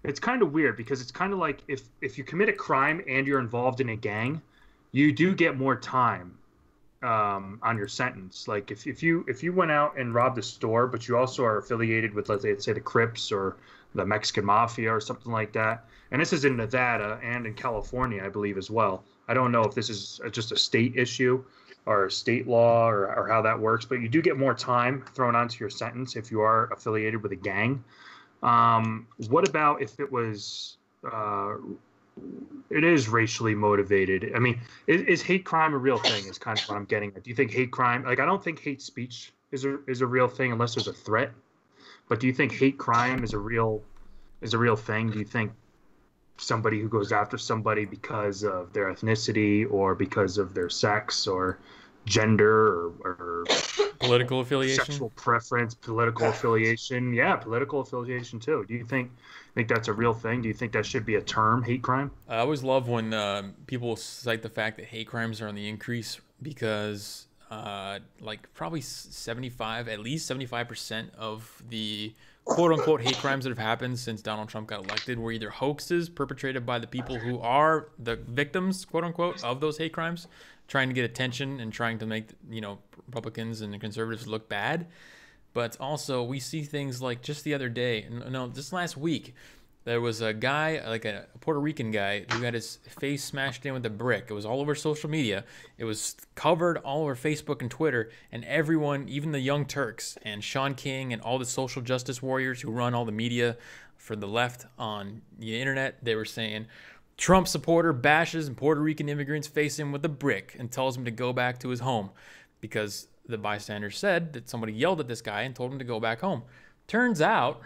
it's kind of weird, because it's kind of like if you commit a crime and you're involved in a gang, you do get more time on your sentence. Like if you went out and robbed a store, but you also are affiliated with, let's say the Crips or the Mexican Mafia or something like that, and this is in Nevada and in California, I believe, as well. I don't know if this is just a state issue or a state law or how that works, but you do get more time thrown onto your sentence if you are affiliated with a gang. What about if it was it is racially motivated? I mean, is hate crime a real thing, is kind of what I'm getting at. Do you think hate crime, like, I don't think hate speech is a real thing unless there's a threat, but do you think hate crime is a real thing? Do you think somebody who goes after somebody because of their ethnicity or because of their sex or gender or political affiliation, sexual preference, political affiliation, political affiliation too, do you think that's a real thing? Do you think that should be a term, hate crime? I always love when people cite the fact that hate crimes are on the increase, because like probably at least 75% of the quote-unquote hate crimes that have happened since Donald Trump got elected were either hoaxes perpetrated by the people who are the victims, quote-unquote, of those hate crimes, trying to get attention and trying to make Republicans and the conservatives look bad. But also we see things like just the other day, just last week, there was a guy, like a Puerto Rican guy, who had his face smashed in with a brick. It was all over social media. It was covered all over Facebook and Twitter, and everyone, even the Young Turks and Sean King and all the social justice warriors who run all the media for the left on the internet, they were saying, Trump supporter bashes and Puerto Rican immigrants face him with a brick and tells him to go back to his home, because the bystanders said that somebody yelled at this guy and told him to go back home. Turns out,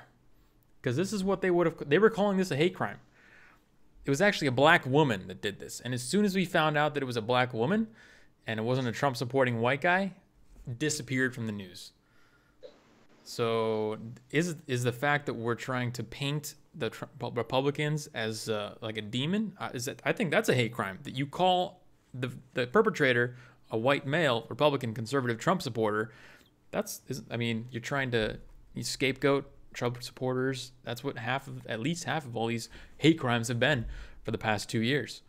because this is what they were calling this a hate crime, it was actually a black woman that did this. And as soon as we found out that it was a black woman and it wasn't a Trump supporting white guy, disappeared from the news. So is the fact that we're trying to paint the Republicans as like a demon, I think that's a hate crime, that you call the perpetrator a white male Republican conservative Trump supporter. You're trying to scapegoat Trump supporters. That's what at least half of all these hate crimes have been for the past 2 years.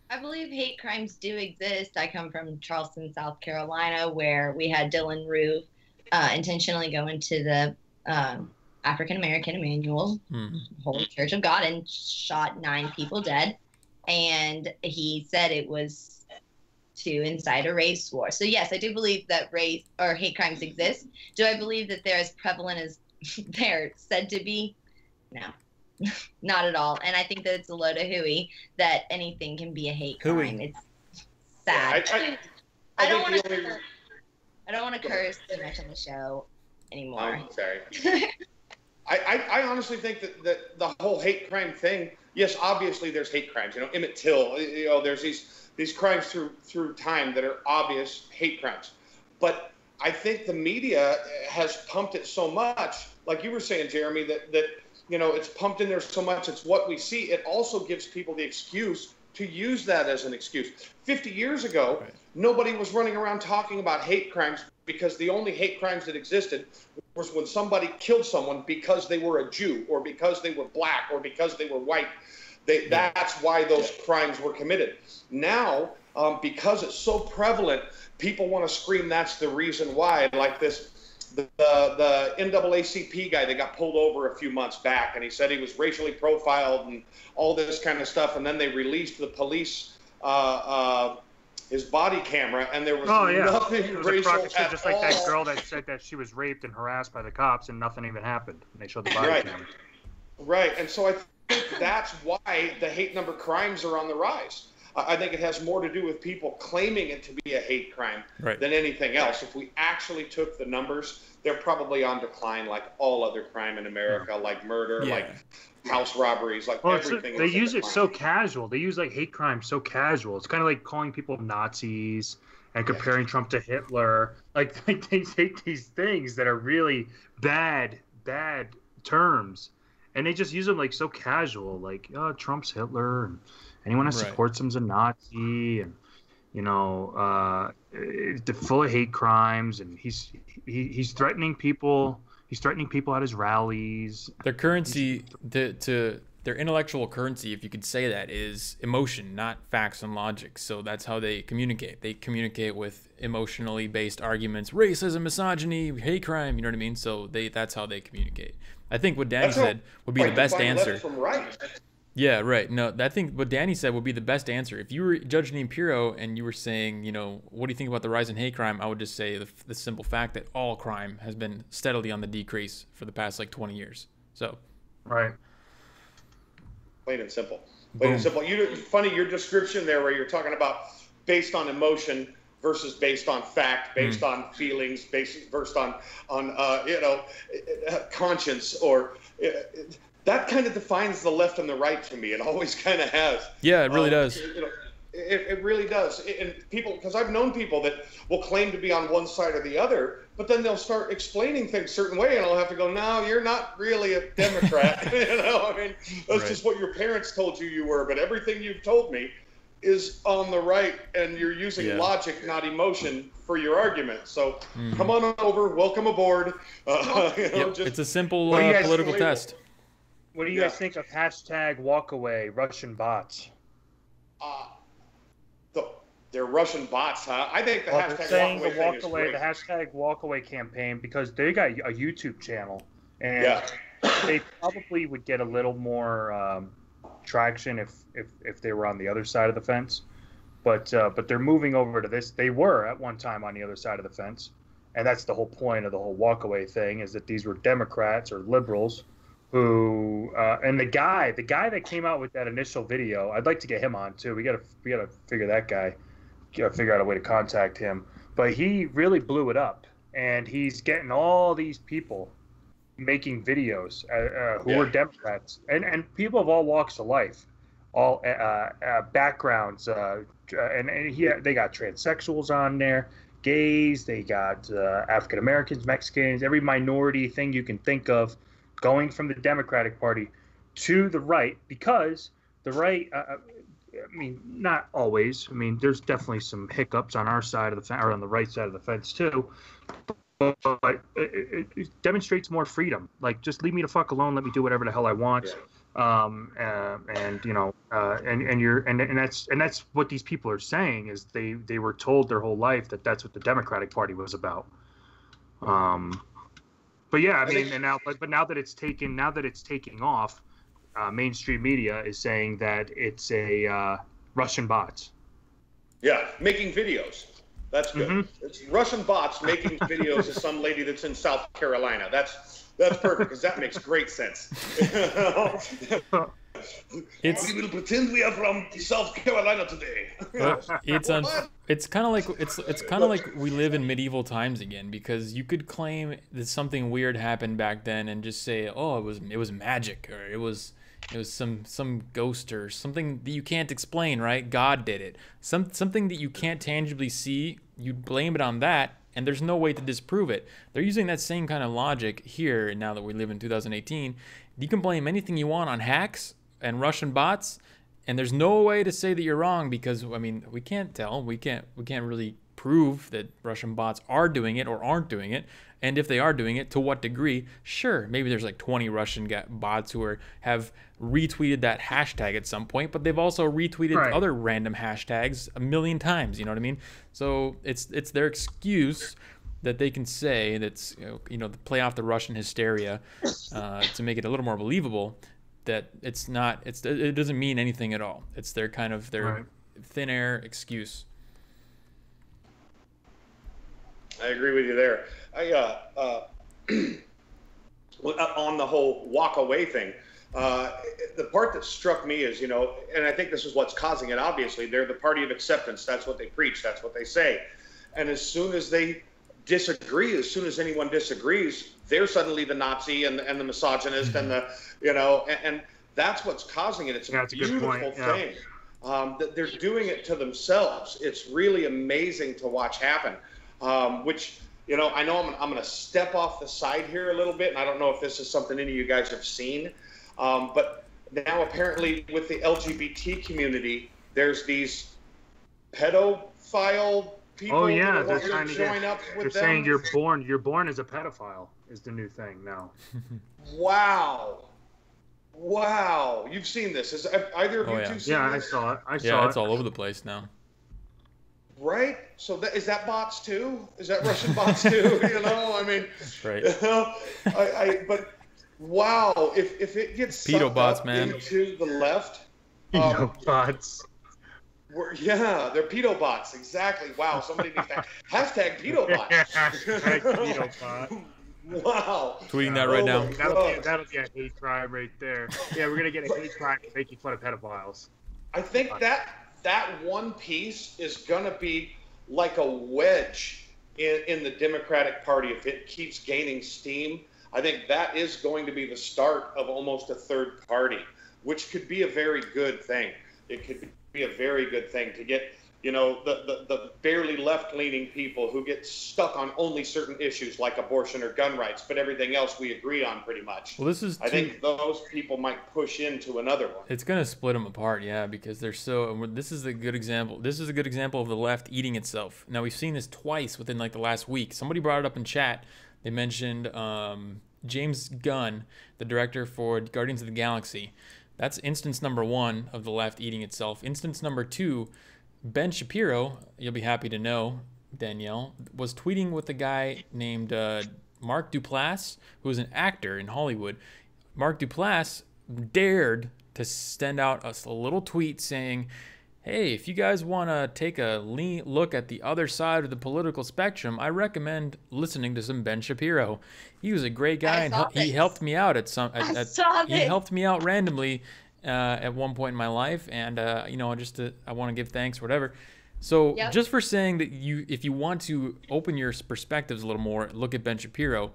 I believe hate crimes do exist. I come from Charleston, South Carolina, where we had Dylan Roof intentionally go into the African American Emmanuel Holy Church of God and shot 9 people dead. And he said it was to incite a race war. So yes, I do believe that race or hate crimes exist. Do I believe that they're as prevalent as they're said to be. No, not at all. And I think that it's a load of hooey that anything can be a hate crime. It's sad. I don't want to. I don't want to curse too much on the show anymore. Sorry. I honestly think that the whole hate crime thing. Yes, obviously there's hate crimes. You know, Emmett Till. You know, there's these crimes through time that are obvious hate crimes. But I think the media has pumped it so much, like you were saying, Jeremy, that you know, it's pumped in there so much. It's what we see. It also gives people the excuse to use that as an excuse. 50 years ago, nobody was running around talking about hate crimes because the only hate crimes that existed was when somebody killed someone because they were a Jew or because they were black or because they were white. That's why those crimes were committed. Now, because it's so prevalent, people want to scream that's the reason why. Like the NAACP guy that got pulled over a few months back, and he said he was racially profiled and all this kind of stuff, and then they released the police his body camera, and there was nothing it was racial a at just all. like that girl that said that she was raped and harassed by the cops, and nothing even happened. And they showed the body camera. Right, and so I think that's why the hate number crimes are on the rise. I think it has more to do with people claiming it to be a hate crime than anything else. If we actually took the numbers, they're probably on decline like all other crime in America, like murder, like house robberies, like everything. They use it so casual. They use like hate crime so casual. It's kind of like calling people Nazis and comparing Trump to Hitler. Like they take these things that are really bad terms, and they just use them like so casual. Like, oh, Trump's Hitler, and anyone that supports him's a Nazi, and you know, they're full of hate crimes, and he's threatening people. He's threatening people at his rallies. Their currency, their intellectual currency, if you could say that, is emotion, not facts and logic. So that's how they communicate. They communicate with emotionally based arguments, racism, misogyny, hate crime. You know what I mean? So that's how they communicate. I think what Danny said would be the best answer. Left from right. Yeah, right. No, I think what Danny said would be the best answer. If you were judging Shapiro and you were saying, you know, what do you think about the rise in hate crime? I would just say the simple fact that all crime has been steadily on the decrease for the past like 20 years. So, right. Plain and simple. Plain and simple. Funny your description there, where you're talking about based on emotion versus based on fact, based on feelings, based on you know, conscience or. That kind of defines the left and the right to me. It always kind of has. Yeah, it really does. You know, it really does. And people, because I've known people that will claim to be on one side or the other, but then they'll start explaining things a certain way, and I'll have to go, no, you're not really a Democrat. You know, I mean, that's just what your parents told you were, but everything you've told me is on the right, and you're using logic, not emotion, for your argument. So come on over, welcome aboard. You know, it's a simple political test. What do you guys think of hashtag walkaway Russian bots? They're Russian bots, huh? I think the hashtag walkaway campaign, because they got a YouTube channel, and they probably would get a little more traction if they were on the other side of the fence. But they're moving over to this. They were at one time on the other side of the fence, and that's the whole point of the whole walkaway thing, is that these were Democrats or liberals who and the guy that came out with that initial video, I'd like to get him on too. We gotta figure that guy, figure out a way to contact him. But he really blew it up, and he's getting all these people making videos who are Democrats and people of all walks of life, all backgrounds, and they got transsexuals on there, gays, they got African Americans, Mexicans, every minority thing you can think of, going from the Democratic Party to the right, because the right, I mean, not always. I mean, there's definitely some hiccups on our side of the fence, or on the right side of the fence too. But it demonstrates more freedom. Like, just leave me the fuck alone. Let me do whatever the hell I want. And you know, and that's what these people are saying, is they were told their whole life that that's what the Democratic Party was about. But yeah, I mean, now that it's taking off, mainstream media is saying that it's a Russian bots. Yeah, making videos. That's good. Mm-hmm. It's Russian bots making videos of some lady that's in South Carolina. That's perfect, because that makes great sense. We will pretend we are from South Carolina today. It's kind of like we live in medieval times again, because you could claim that something weird happened back then and just say, oh, it was magic, or it was some ghost or something that you can't explain, right? God did it. Something that you can't tangibly see, you blame it on that, and there's no way to disprove it. They're using that same kind of logic here now that we live in 2018. You can blame anything you want on hacks and Russian bots, and there's no way to say that you're wrong, because I mean, we can't tell. We can't really prove that Russian bots are doing it or aren't doing it. And if they are doing it, to what degree? Sure, maybe there's like 20 Russian bots who have retweeted that hashtag at some point, but they've also retweeted other random hashtags a million times. You know what I mean? So it's their excuse that they can say, that's to play off the Russian hysteria, to make it a little more believable, that it doesn't mean anything at all. It's their kind of thin air excuse. I agree with you there. On the whole walk away thing, the part that struck me is, and I think this is what's causing it, obviously, they're the party of acceptance. That's what they preach. That's what they say. And as soon as they disagree, as soon as anyone disagrees, they're suddenly the Nazi and the misogynist and and that's what's causing it. It's a beautiful thing. That they're doing it to themselves. It's really amazing to watch happen. Which, I know I'm going to step off the side here a little bit, and I don't know if this is something any of you guys have seen, but now apparently with the LGBT community, there's these pedophile people. Oh yeah, they're trying to join up with them. Saying you're born as a pedophile is the new thing now. Wow, you've seen this? Has either of you two seen this? I saw it. It's all over the place now. Right? So is that bots too? Is that Russian bots too? I mean, right. But wow, if it gets pedo bots, man, into the left, pedo bots. They're pedo bots. Exactly. Wow, somebody needs to hashtag pedo bots. Hashtag pedo bot. Wow. Tweeting that right now. That'll be a hate crime right there. Yeah, we're gonna get a hate crime for making fun of pedophiles. I think that one piece is gonna be like a wedge in the Democratic Party if it keeps gaining steam. I think that is going to be the start of almost a third party, which could be a very good thing. It could be a very good thing to get, the barely left-leaning people who get stuck on only certain issues like abortion or gun rights, but everything else we agree on pretty much. Well, I think those people might push into another one. It's going to split them apart, yeah, because they're so. This is a good example. This is a good example of the left eating itself. Now, we've seen this twice within like the last week. Somebody brought it up in chat. They mentioned James Gunn, the director for Guardians of the Galaxy. That's instance number 1 of the left eating itself. Instance number 2. Ben Shapiro, you'll be happy to know, Danielle, was tweeting with a guy named Mark Duplass, who is an actor in Hollywood. Mark Duplass dared to send out a little tweet saying, hey, if you guys want to take a look at the other side of the political spectrum, I recommend listening to some Ben Shapiro. He was a great guy, and he helped me out he helped me out randomly at one point in my life, and I want to give thanks or whatever. So just for saying that if you want to open your perspectives a little more, look at Ben Shapiro.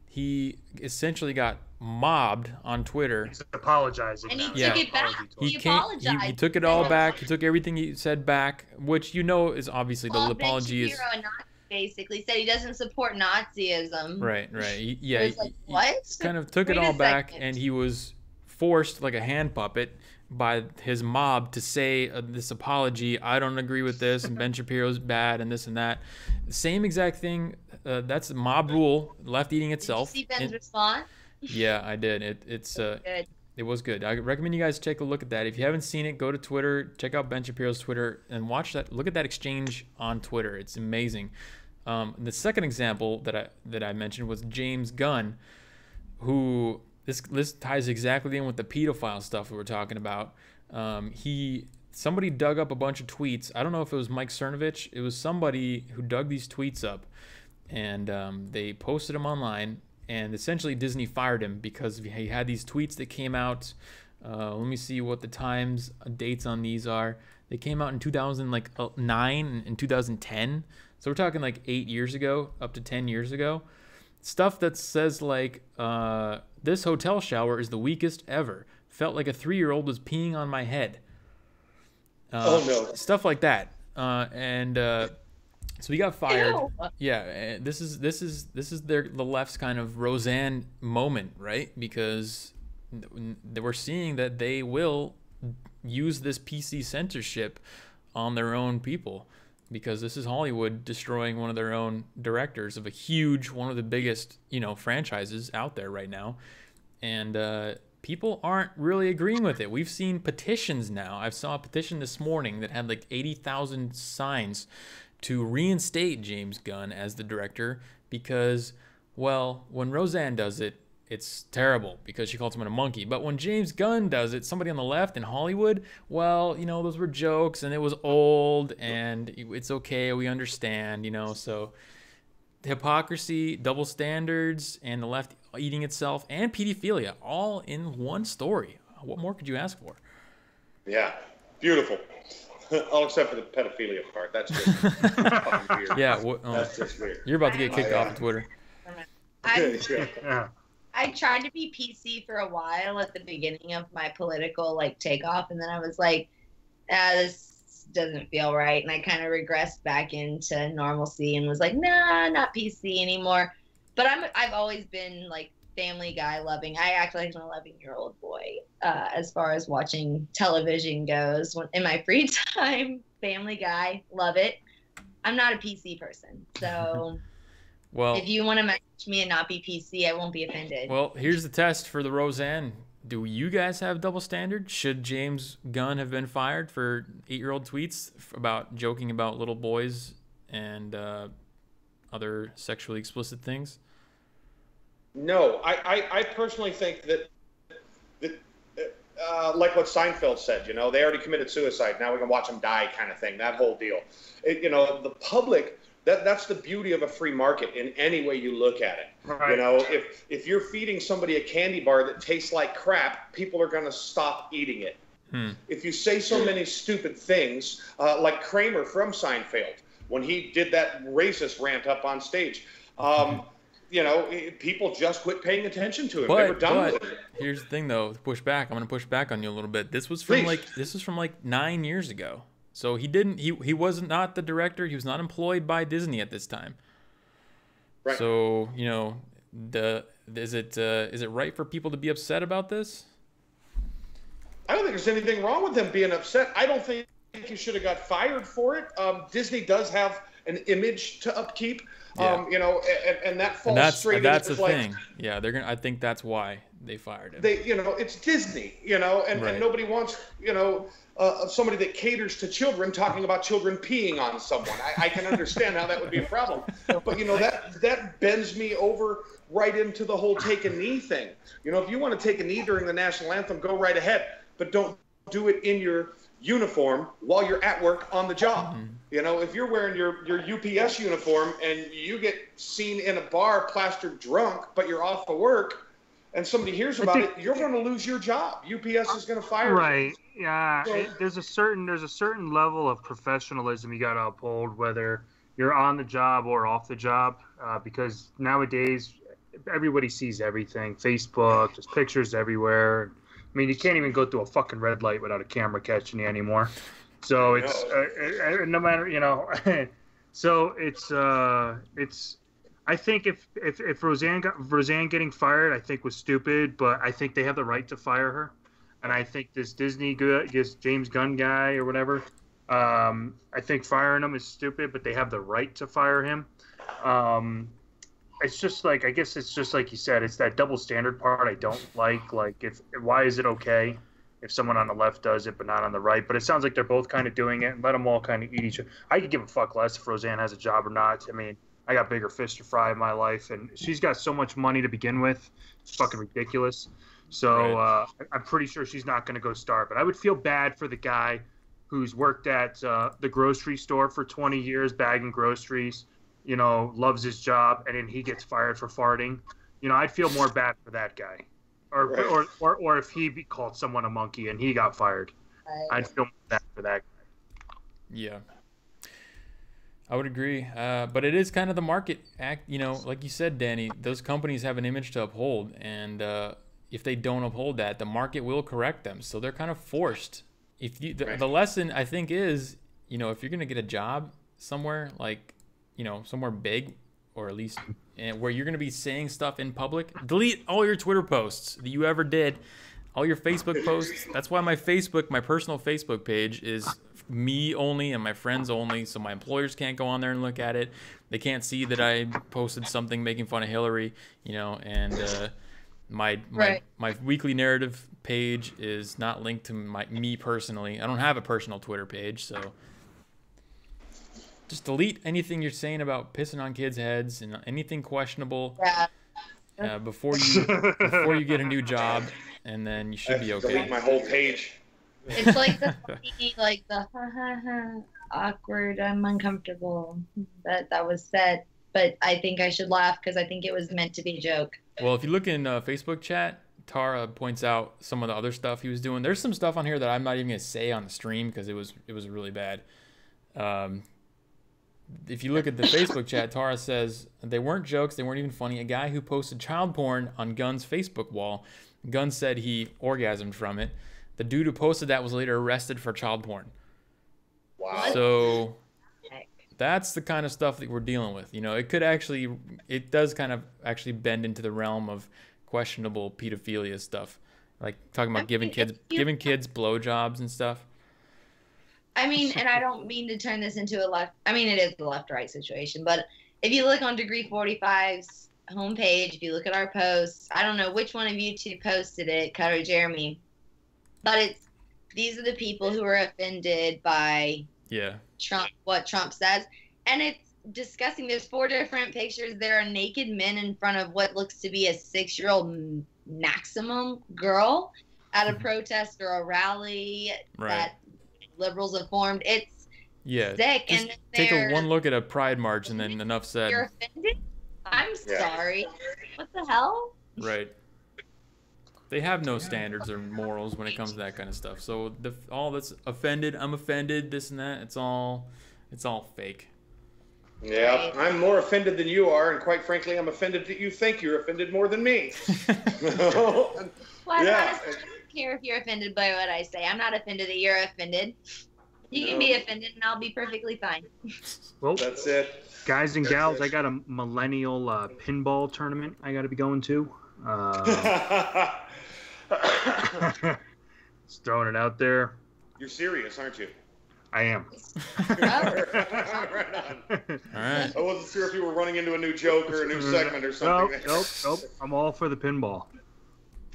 He essentially got mobbed on Twitter. He's apologizing. And he took it back. He apologized. He took it all back. He took everything he said back, which is obviously the apology is. Basically said he doesn't support Nazism. Right. He what? Kind of took it all back, and he was forced like a hand puppet by his mob to say this apology. I don't agree with this, and Ben Shapiro's bad, and this and that. Same exact thing. That's mob rule. Left eating itself. Did you see Ben's response? Yeah, I did. Good. It was good. I recommend you guys take a look at that. If you haven't seen it, go to Twitter, check out Ben Shapiro's Twitter, and watch that. Look at that exchange on Twitter. It's amazing. The second example that I mentioned was James Gunn, who this ties exactly in with the pedophile stuff we were talking about. He somebody dug up a bunch of tweets. I don't know if it was Mike Cernovich. It was somebody who dug these tweets up, and they posted them online. And essentially, Disney fired him because he had these tweets that came out. Let me see what the dates on these are. They came out in 2009 and 2010. So we're talking like 8 years ago, up to 10 years ago. Stuff that says like, this hotel shower is the weakest ever. Felt like a 3-year-old was peeing on my head. Oh no! Stuff like that. So he got fired. Ew. Yeah, this is the left's kind of Roseanne moment, right? Because we're seeing that they will use this PC censorship on their own people, because this is Hollywood destroying one of their own directors of one of the biggest, franchises out there right now. And people aren't really agreeing with it. We've seen petitions now. I saw a petition this morning that had like 80,000 signs to reinstate James Gunn as the director, because, well, when Roseanne does it, it's terrible because she called someone a monkey. But when James Gunn does it, somebody on the left in Hollywood, well, those were jokes and it was old and it's okay, we understand, so hypocrisy, double standards, and the left eating itself, and pedophilia, all in one story. What more could you ask for? Yeah, beautiful. All except for the pedophilia part. That's just fucking weird. Yeah, that's just weird. You're about to get kicked off of Twitter. I tried to be PC for a while at the beginning of my political takeoff, and then I was like, this doesn't feel right, and I kind of regressed back into normalcy and was like, nah, not PC anymore. But I've always been Family Guy loving. I act like an 11-year-old boy as far as watching television goes. In my free time, Family Guy, love it. I'm not a PC person, so well, if you want to message me and not be PC, I won't be offended. Well, here's the test for the Roseanne. Do you guys have double standards? Should James Gunn have been fired for 8-year-old tweets about joking about little boys and other sexually explicit things? No, I personally think that like what Seinfeld said, they already committed suicide. Now we can watch them die, kind of thing. That whole deal. The public. That's the beauty of a free market in any way you look at it. Right. If you're feeding somebody a candy bar that tastes like crap, people are going to stop eating it. If you say so many stupid things, like Kramer from Seinfeld, when he did that racist rant up on stage, people just quit paying attention to him. They were done with it. Here's the thing, though. To push back, I'm going to push back on you a little bit. This was from 9 years ago. So he was not the director. He was not employed by Disney at this time. Right. So, is it right for people to be upset about this? I don't think there's anything wrong with them being upset. I don't think he should have got fired for it. Disney does have an image to upkeep. Yeah. And that falls straight into that's the thing. Yeah, I think that's why they fired him. It's Disney, and nobody wants, somebody that caters to children talking about children peeing on someone. I can understand how that would be a problem. But, that bends me over right into the whole take a knee thing. If you want to take a knee during the national anthem, go right ahead. But don't do it in your uniform while you're at work on the job. If you're wearing your UPS uniform and you get seen in a bar plastered drunk, but you're off of work, and somebody hears about it, you're going to lose your job. UPS is going to fire you. Right. Yeah. There's a certain level of professionalism you got to uphold, whether you're on the job or off the job, because nowadays everybody sees everything. Facebook, there's pictures everywhere. I mean, you can't even go through a fucking red light without a camera catching you anymore. So it's no matter, so it's. I think if Roseanne getting fired, I think was stupid, but I think they have the right to fire her, and I think this James Gunn guy or whatever, I think firing him is stupid, but they have the right to fire him. It's just I guess it's just like you said, it's that double standard part I don't like. Why is it okay if someone on the left does it but not on the right? But it sounds like they're both kind of doing it, and let them all kind of eat each other. I could give a fuck less if Roseanne has a job or not. I mean, I got bigger fish to fry in my life, and she's got so much money to begin with. It's fucking ridiculous. So I'm pretty sure she's not going to go star. But I would feel bad for the guy who's worked at the grocery store for 20 years bagging groceries, you know, loves his job, and then he gets fired for farting. You know, I'd feel more bad for that guy. Or if he called someone a monkey and he got fired, I'd feel more bad for that guy. Yeah. I would agree. But it is kind of the market act, you know, like you said, Danny, those companies have an image to uphold. And if they don't uphold that, the market will correct them. So they're kind of forced. If you, the lesson, I think, is, you know, if you're going to get a job somewhere, like, you know, somewhere big, or at least where you're going to be saying stuff in public, delete all your Twitter posts that you ever did, all your Facebook posts. That's why my personal Facebook page is me only and my friends only, so my employers can't go on there and look at it. They can't see that I posted something making fun of Hillary, you know, and my weekly narrative page is not linked to me personally. I don't have a personal Twitter page, so just delete anything you're saying about pissing on kids' heads and anything questionable before you get a new job, and then you should be okay. Delete my whole page. It's like the ha ha ha awkward, I'm uncomfortable that was said, but I think I should laugh because I think it was meant to be a joke. Well, if you look in Facebook chat, Tara points out some of the other stuff he was doing. There's some stuff on here that I'm not even gonna say on the stream because it was really bad. If you look at the Facebook chat, Tara says they weren't jokes, they weren't even funny. A guy who posted child porn on Gunn's Facebook wall. Gunn said he orgasmed from it. The dude who posted that was later arrested for child porn. Wow. So that's the kind of stuff that we're dealing with. You know, it does kind of actually bend into the realm of questionable pedophilia stuff. Like talking about giving kids blowjobs and stuff. I mean, and I don't mean to turn this into it is a left-right situation, but if you look on Degree 45's homepage, if you look at our posts, I don't know which one of you two posted it, Cut or Jeremy, but these are the people who are offended by Trump, what Trump says, and it's disgusting. There's 4 different pictures. There are naked men in front of what looks to be a 6-year-old maximum girl at a protest or a rally that liberals have formed. It's sick. Just and take one look at a pride march and then enough said. You're offended? I'm sorry. What the hell? Right. They have no standards or morals when it comes to that kind of stuff. So all that's offended, I'm offended, this and that, it's all fake. Yeah, I'm more offended than you are, and quite frankly, I'm offended that you think you're offended more than me. Well, I don't care if you're offended by what I say. I'm not offended that you're offended. You can be offended, and I'll be perfectly fine. Well, that's it. Guys and gals, I got a millennial pinball tournament I got to be going to. Just throwing it out there. You're serious, aren't you? I am. Right on. All right. I wasn't sure if you were running into a new joke or a new segment or something. Nope. I'm all for the pinball.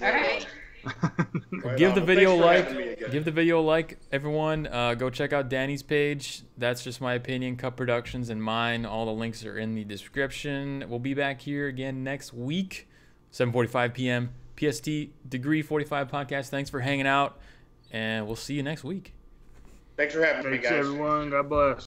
All right. Give the video a like. Everyone, go check out Danny's page. That's just my opinion. Cut Productions and mine. All the links are in the description. We'll be back here again next week, 7:45 p.m. PST, Degree 45 podcast. Thanks for hanging out, and we'll see you next week. Thanks for having me, guys. Thanks, everyone. God bless.